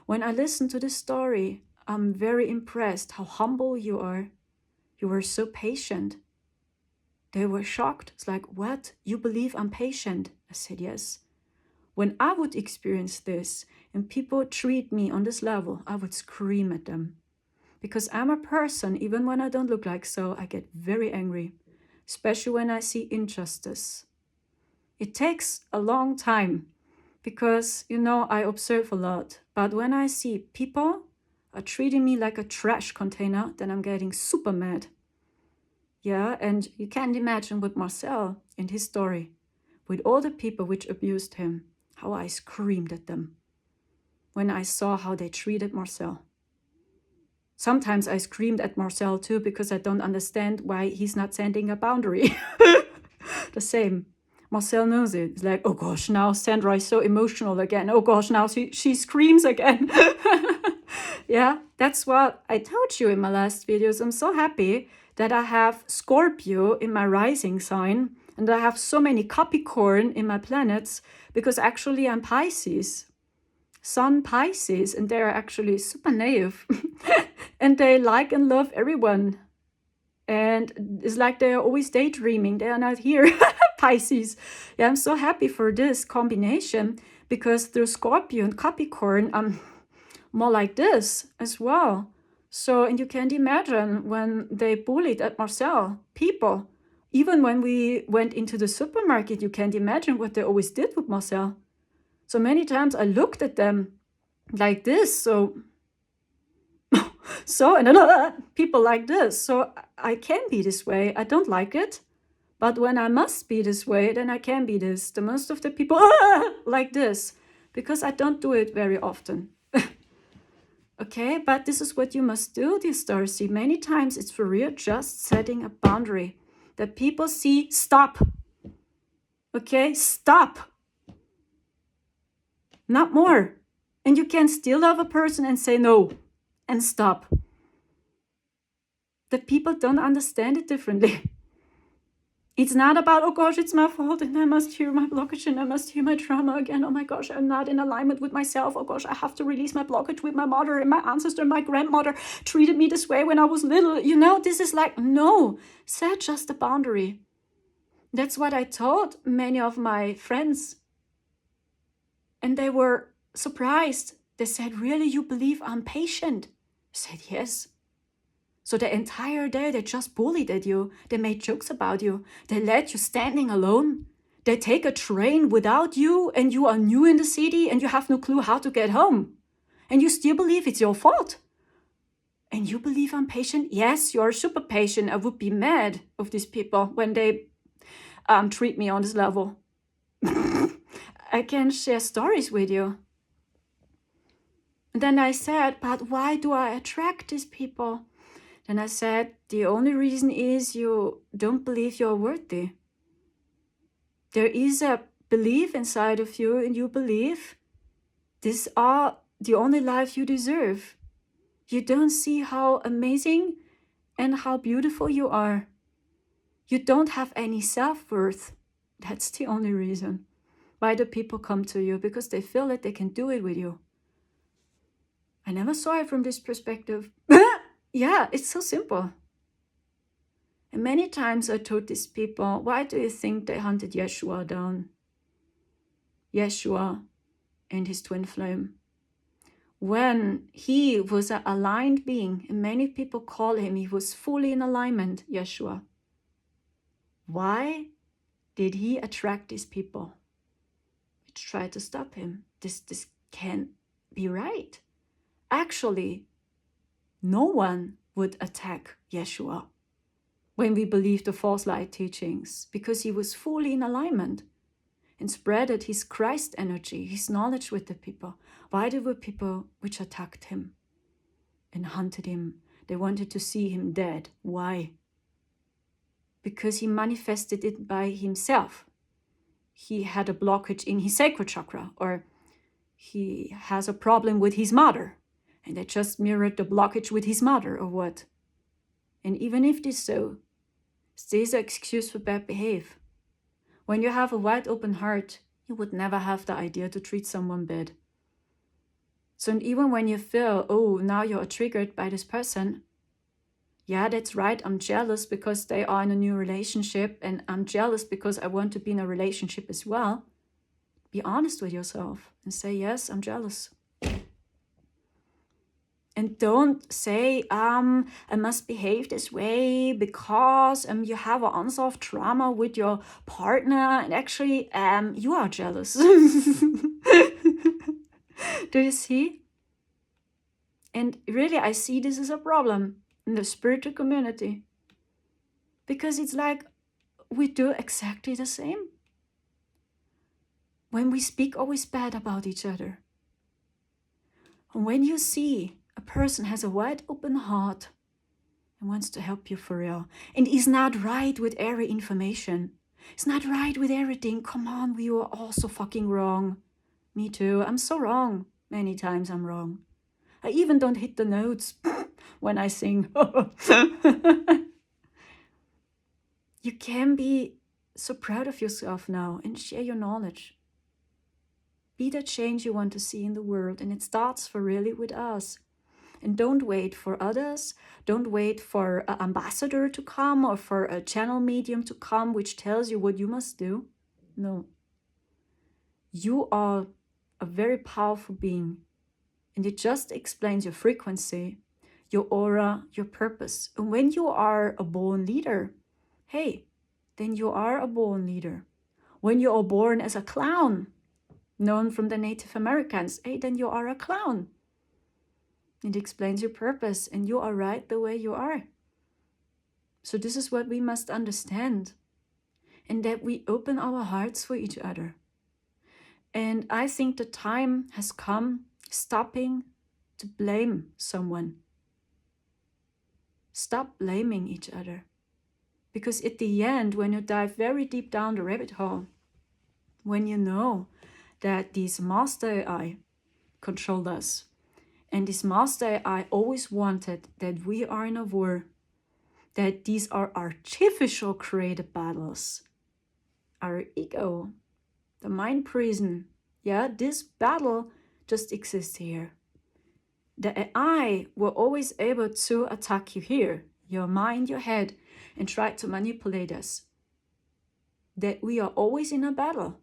When I listen to this story, I'm very impressed how humble you are. You were so patient. They were shocked. It's like, what? You believe I'm patient? I said, yes. When I would experience this and people treat me on this level, I would scream at them. Because I'm a person, even when I don't look like so, I get very angry, especially when I see injustice. It takes a long time because, you know, I observe a lot. But when I see people are treating me like a trash container, then I'm getting super mad. Yeah, and you can't imagine with Marcel and his story, with all the people which abused him, how I screamed at them when I saw how they treated Marcel. Sometimes I screamed at Marcel too because I don't understand why he's not setting a boundary. The same. Marcel knows it. It's like, oh gosh, now Sandra is so emotional again. Oh gosh, now she screams again. Yeah, that's what I told you in my last videos. I'm so happy that I have Scorpio in my rising sign and I have so many Capricorn in my planets because actually I'm Pisces. Sun Pisces, and they are actually super naive. And they like and love everyone. And it's like they are always daydreaming. They are not here. Pisces. Yeah, I'm so happy for this combination because through Scorpio and Capricorn, I'm more like this as well. So, and you can't imagine when they bullied at Marcel, people. Even when we went into the supermarket, you can't imagine what they always did with Marcel. So many times I looked at them like this, so and then people like this. So I can be this way. I don't like it. But when I must be this way, then I can be this. The most of the people like this, because I don't do it very often. Okay, but this is what you must do, dear Starseed. Many times it's for real, just setting a boundary. That people see, stop. Okay, stop. Not more. And you can still love a person and say no and stop. The people don't understand it differently. It's not about, oh gosh, it's my fault and I must hear my blockage and I must hear my trauma again. Oh my gosh, I'm not in alignment with myself. Oh gosh, I have to release my blockage with my mother and my ancestor, my grandmother treated me this way when I was little. You know, this is like, no, set just a boundary. That's what I told many of my friends. And they were surprised. They said, really, you believe I'm patient? I said, yes. So the entire day, they just bullied at you. They made jokes about you. They let you standing alone. They take a train without you and you are new in the city and you have no clue how to get home. And you still believe it's your fault. And you believe I'm patient? Yes, you're super patient. I would be mad of these people when they treat me on this level. I can share stories with you. And then I said, but why do I attract these people? Then I said, the only reason is you don't believe you're worthy. There is a belief inside of you and you believe these are the only life you deserve. You don't see how amazing and how beautiful you are. You don't have any self-worth. That's the only reason. Why do people come to you? Because they feel that they can do it with you. I never saw it from this perspective. Yeah, it's so simple. And many times I told these people, why do you think they hunted Yeshua down? Yeshua and his twin flame. When he was an aligned being, and many people call him, he was fully in alignment, Yeshua. Why did he attract these people? To try to stop him. This can't be right. Actually, no one would attack Yeshua when we believe the false light teachings, because he was fully in alignment and spreaded his Christ energy, his knowledge with the people. Why there were people which attacked him and hunted him? They wanted to see him dead. Why? Because he manifested it by himself. He had a blockage in his sacral chakra, or he has a problem with his mother, and they just mirrored the blockage with his mother, or what? And even if this so, there's an excuse for bad behavior. When you have a wide open heart, you would never have the idea to treat someone bad. So even when you feel, oh, now you're triggered by this person, yeah, that's right, I'm jealous because they are in a new relationship, and I'm jealous because I want to be in a relationship as well. Be honest with yourself and say, yes, I'm jealous. And don't say, I must behave this way because you have an unsolved trauma with your partner, and actually you are jealous. Do you see? And really, I see this as a problem in the spiritual community, because it's like we do exactly the same. When we speak always bad about each other. And when you see a person has a wide open heart and wants to help you for real, and is not right with every information, is not right with everything, come on, we are all so fucking wrong. Me too, I'm so wrong. Many times I'm wrong. I even don't hit the notes when I sing. You can be so proud of yourself now and share your knowledge. Be the change you want to see in the world, and it starts for really with us. And don't wait for others. Don't wait for an ambassador to come or for a channel medium to come which tells you what you must do. No. You are a very powerful being, and it just explains your frequency, your aura, your purpose. And when you are a born leader, hey, then you are a born leader. When you are born as a clown, known from the Native Americans, hey, then you are a clown. It explains your purpose, and you are right the way you are. So this is what we must understand, and that we open our hearts for each other. And I think the time has come, stopping to blame someone. Stop blaming each other. Because at the end, when you dive very deep down the rabbit hole, when you know that this master AI controlled us, and this master AI always wanted that we are in a war, that these are artificial created battles. Our ego, the mind prison, yeah, this battle just exists here. The AI were always able to attack you here, your mind, your head, and try to manipulate us. That we are always in a battle.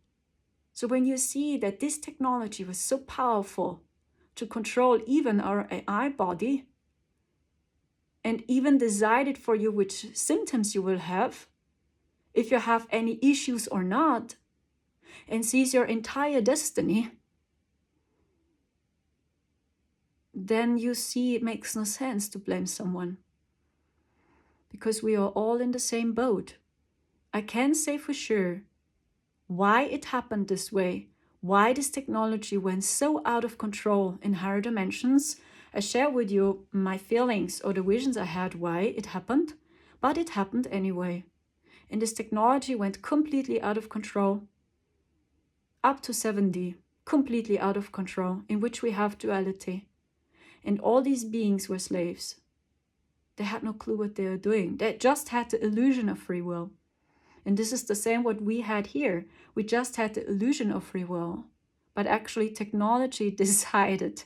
So when you see that this technology was so powerful to control even our AI body, and even decided for you which symptoms you will have, if you have any issues or not, and sees your entire destiny, then you see it makes no sense to blame someone. Because we are all in the same boat. I can say for sure why it happened this way, why this technology went so out of control in higher dimensions. I share with you my feelings or the visions I had why it happened, but it happened anyway. And this technology went completely out of control, up to 7D, completely out of control, in which we have duality. And all these beings were slaves. They had no clue what they were doing. They just had the illusion of free will. And this is the same what we had here. We just had the illusion of free will, but actually technology decided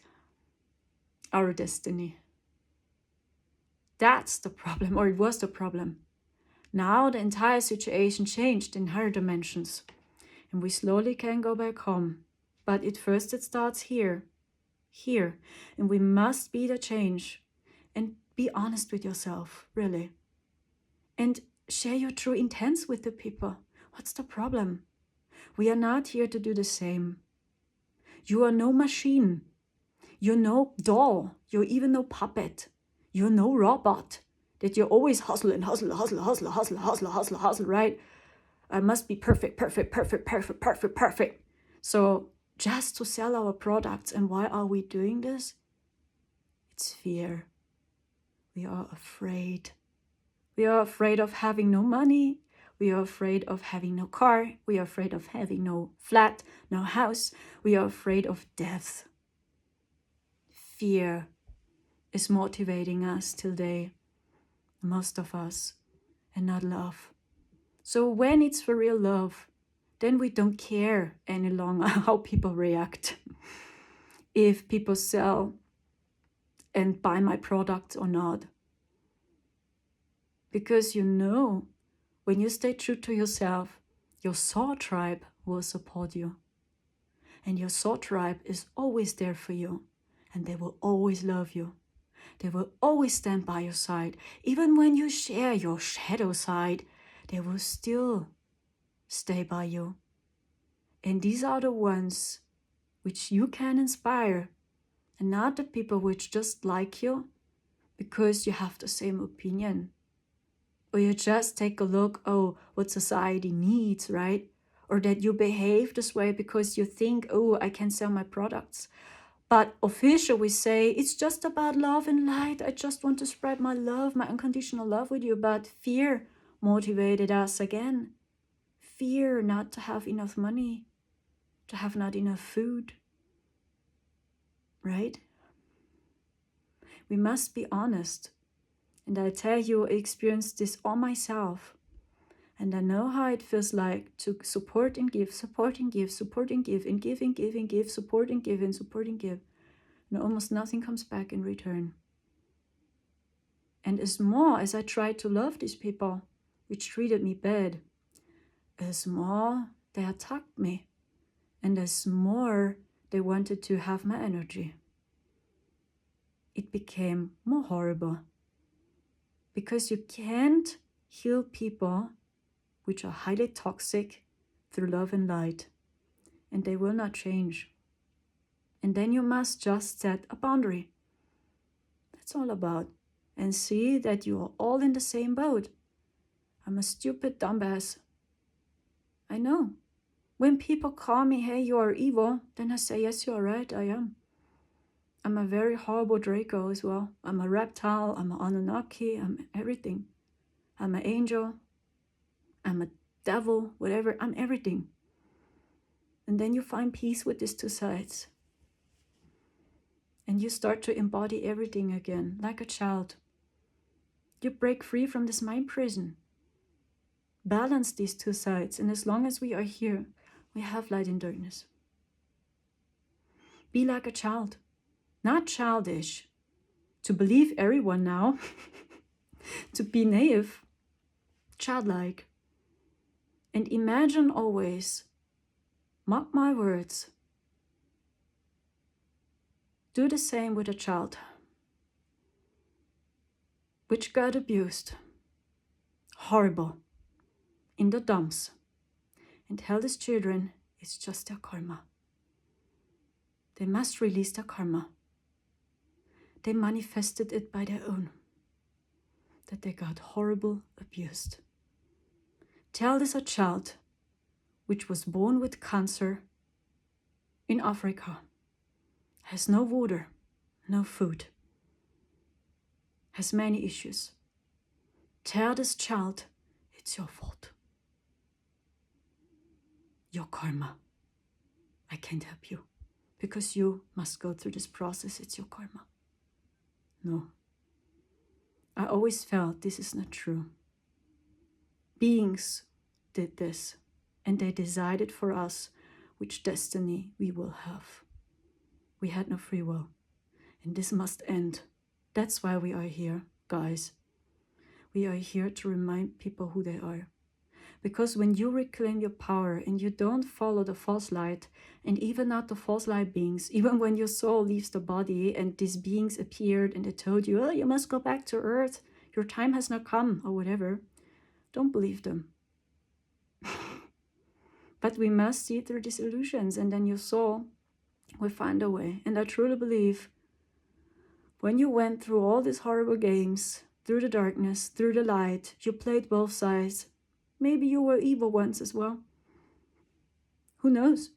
our destiny. That's the problem, or it was the problem. Now the entire situation changed in higher dimensions, and we slowly can go back home. But at first it starts here, and we must be the change. And be honest with yourself, really. And share your true intents with the people. What's the problem? We are not here to do the same. You are no machine. You're no doll. You're even no puppet. You're no robot that you're always hustle, right? I must be perfect. So just to sell our products. And why are we doing this? It's fear. We are afraid. We are afraid of having no money. We are afraid of having no car. We are afraid of having no flat, no house. We are afraid of death. Fear is motivating us today, most of us, and not love. So when it's for real love, then we don't care any longer how people react. If people sell and buy my product or not. Because you know, when you stay true to yourself, your soul tribe will support you. And your soul tribe is always there for you. And they will always love you. They will always stand by your side. Even when you share your shadow side, they will still stay by you. And these are the ones which you can inspire, and not the people which just like you because you have the same opinion. Or you just take a look, oh, what society needs, right? Or that you behave this way because you think, oh, I can sell my products. But officially we say, it's just about love and light. I just want to spread my love, my unconditional love with you. But fear motivated us again. Fear not to have enough money, to have not enough food, right? We must be honest. And I tell you, I experienced this all myself. And I know how it feels like to support and give, support and give, support and give, and give and give and give, support and give and support and give. And almost nothing comes back in return. And as more as I tried to love these people, which treated me bad, as more they attacked me. And as more they wanted to have my energy. It became more horrible. Because you can't heal people which are highly toxic through love and light, and they will not change. And then you must just set a boundary. That's all about. And see that you are all in the same boat. I'm a stupid dumbass. I know. When people call me, hey, you are evil, then I say, yes, you are right, I am. I'm a very horrible Draco as well. I'm a reptile, I'm an Anunnaki, I'm everything. I'm an angel, I'm a devil, whatever, I'm everything. And then you find peace with these two sides. And you start to embody everything again, like a child. You break free from this mind prison. Balance these two sides, and as long as we are here, we have light and darkness. Be like a child. Not childish, to believe everyone now, to be naive, childlike. And imagine always, mark my words, do the same with a child, which got abused, horrible, in the dumps, and tell these children it's just their karma. They must release their karma. They manifested it by their own, that they got horrible abused. Tell this a child which was born with cancer in Africa, has no water, no food, has many issues. Tell this child it's your fault. Your karma. I can't help you because you must go through this process. It's your karma. No. I always felt this is not true. Beings did this, and they decided for us which destiny we will have. We had no free will, and this must end. That's why we are here, guys. We are here to remind people who they are. Because when you reclaim your power and you don't follow the false light, and even not the false light beings, even when your soul leaves the body and these beings appeared and they told you, oh, you must go back to earth, your time has not come, or whatever, don't believe them. But we must see through these illusions, and then your soul will find a way. And I truly believe when you went through all these horrible games, through the darkness, through the light, you played both sides. Maybe you were evil once as well. Who knows?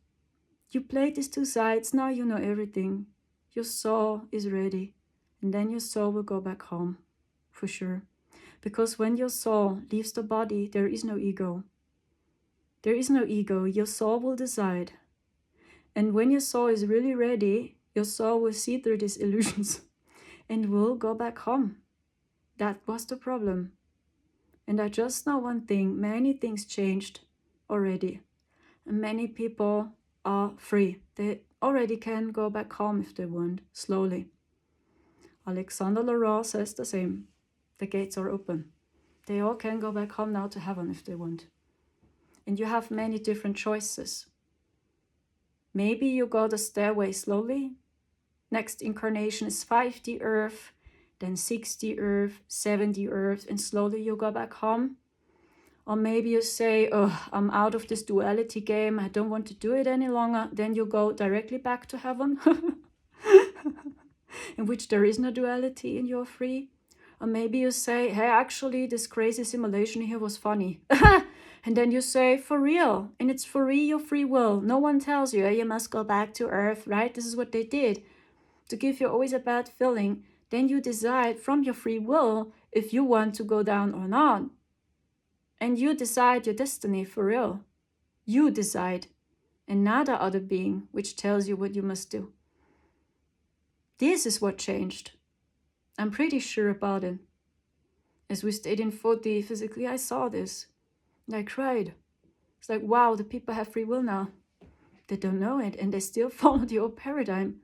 You played these two sides, now you know everything. Your soul is ready, and then your soul will go back home, for sure. Because when your soul leaves the body, there is no ego. There is no ego, your soul will decide. And when your soul is really ready, your soul will see through these illusions and will go back home. That was the problem. And I just know one thing, many things changed already. And many people are free. They already can go back home if they want, slowly. Alexander Laurent says the same. The gates are open. They all can go back home now to heaven if they want. And you have many different choices. Maybe you go the stairway slowly. Next incarnation is 5D Earth, then 6D Earth, 7D Earth, and slowly you go back home. Or maybe you say, oh, I'm out of this duality game, I don't want to do it any longer. Then you go directly back to heaven, in which there is no duality and you're free. Or maybe you say, hey, actually, this crazy simulation here was funny. And then you say, for real, and it's for your free will. No one tells you, hey, you must go back to Earth, right? This is what they did. To give you always a bad feeling. Then you decide from your free will if you want to go down or not. And you decide your destiny for real. You decide. And not the other being which tells you what you must do. This is what changed. I'm pretty sure about it. As we stayed in 4D physically, I saw this. And I cried. It's like, wow, the people have free will now. They don't know it, and they still follow the old paradigm.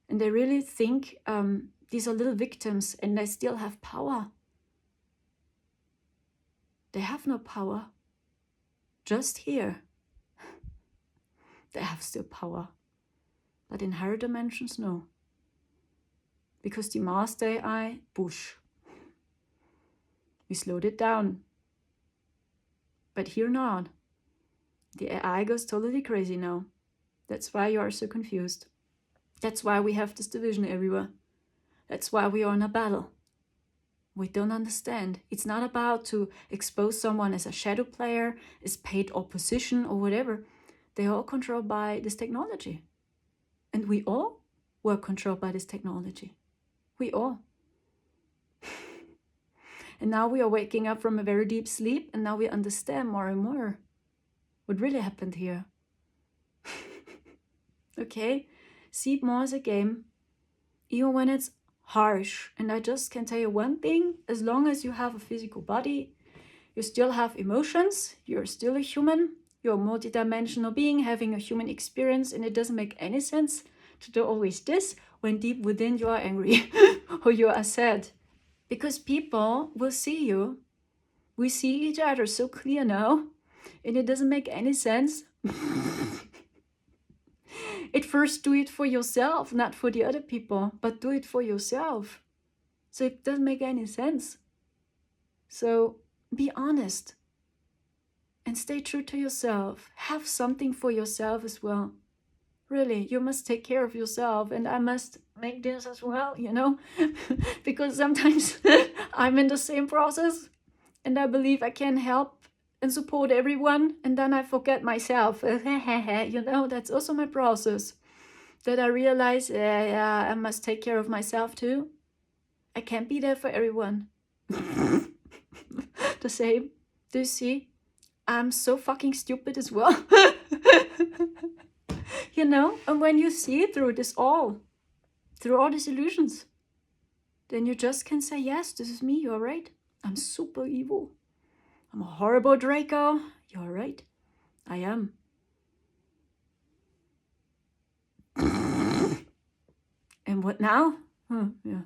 And they really think these are little victims, and they still have power. They have no power. Just here. They have still power. But in higher dimensions, no. Because the master AI, push. We slowed it down. But here not. The AI goes totally crazy now. That's why you are so confused. That's why we have this division everywhere. That's why we are in a battle. We don't understand. It's not about to expose someone as a shadow player, as paid opposition or whatever. They are all controlled by this technology. And we all were controlled by this technology. We all. And now we are waking up from a very deep sleep, and now we understand more and more what really happened here. Okay? See it more as a game, even when it's harsh. And I just can tell you one thing, as long as you have a physical body, you still have emotions, you're still a human, you're a multidimensional being having a human experience, and it doesn't make any sense to do always this when deep within you are angry or you are sad. Because people will see you. We see each other so clear now, and it doesn't make any sense. At first, do it for yourself, not for the other people, but do it for yourself. So it doesn't make any sense. So be honest and stay true to yourself. Have something for yourself as well. Really, you must take care of yourself, and I must make this as well, you know, because sometimes I'm in the same process and I believe I can help and support everyone, and then I forget myself. You know, that's also my process, that I realize I must take care of myself too. I can't be there for everyone. The same. Do you see? I'm so fucking stupid as well. You know, and when you see through this all, through all these illusions, then you just can say, yes, this is me, you're right. I'm super evil. I'm a horrible Draco. You're right. I am. And what now? Yeah.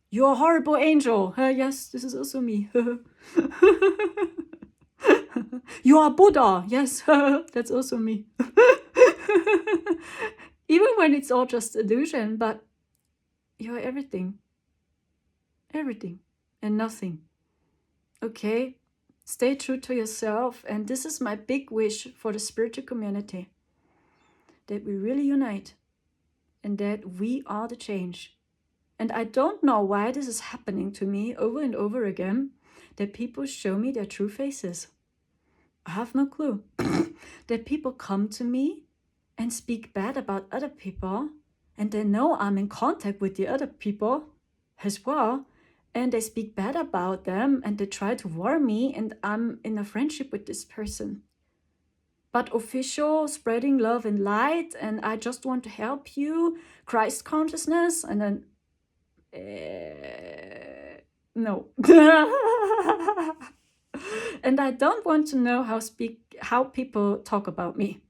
You're a horrible angel. Yes, this is also me. You are Buddha. Yes, that's also me. Even when it's all just illusion, but you're everything. Everything and nothing. Okay? Stay true to yourself. And this is my big wish for the spiritual community. That we really unite. And that we are the change. And I don't know why this is happening to me over and over again. That people show me their true faces. I have no clue. That people come to me and speak bad about other people, and they know I'm in contact with the other people as well, and they speak bad about them, and they try to warn me, and I'm in a friendship with this person. But official, spreading love and light, and I just want to help you, Christ consciousness, and then no. And I don't want to know how people talk about me.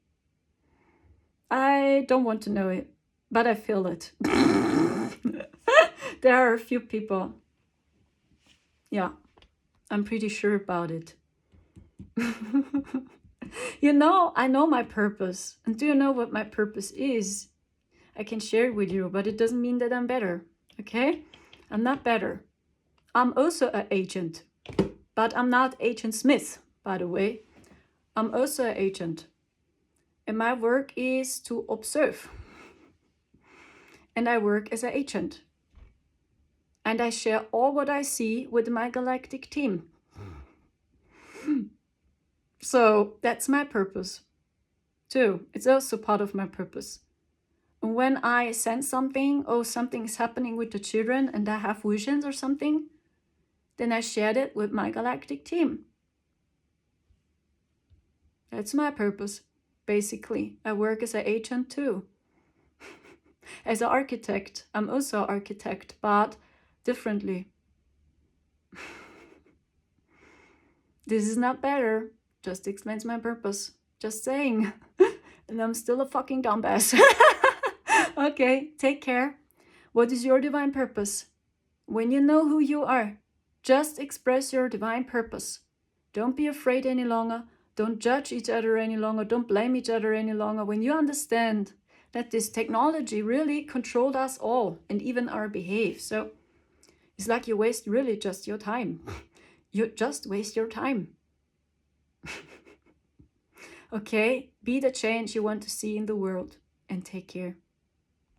I don't want to know it, but I feel it. There are a few people. Yeah, I'm pretty sure about it. You know, I know my purpose. And do you know what my purpose is? I can share it with you, but it doesn't mean that I'm better. Okay? I'm not better. I'm also an agent. But I'm not Agent Smith, by the way. I'm also an agent. And my work is to observe. And I work as an agent. And I share all what I see with my galactic team. So that's my purpose too. It's also part of my purpose. And when I sense something, oh, something is happening with the children and I have visions or something, then I share it with my galactic team. That's my purpose, basically. I work as an agent too. As an architect, I'm also an architect, but differently. This is not better, just explains my purpose. Just saying. And I'm still a fucking dumbass. Okay, take care. What is your divine purpose? When you know who you are, just express your divine purpose. Don't be afraid any longer. Don't judge each other any longer. Don't blame each other any longer. When you understand that this technology really controlled us all and even our behavior. So it's like you waste really just your time. You just waste your time. Okay, be the change you want to see in the world and take care.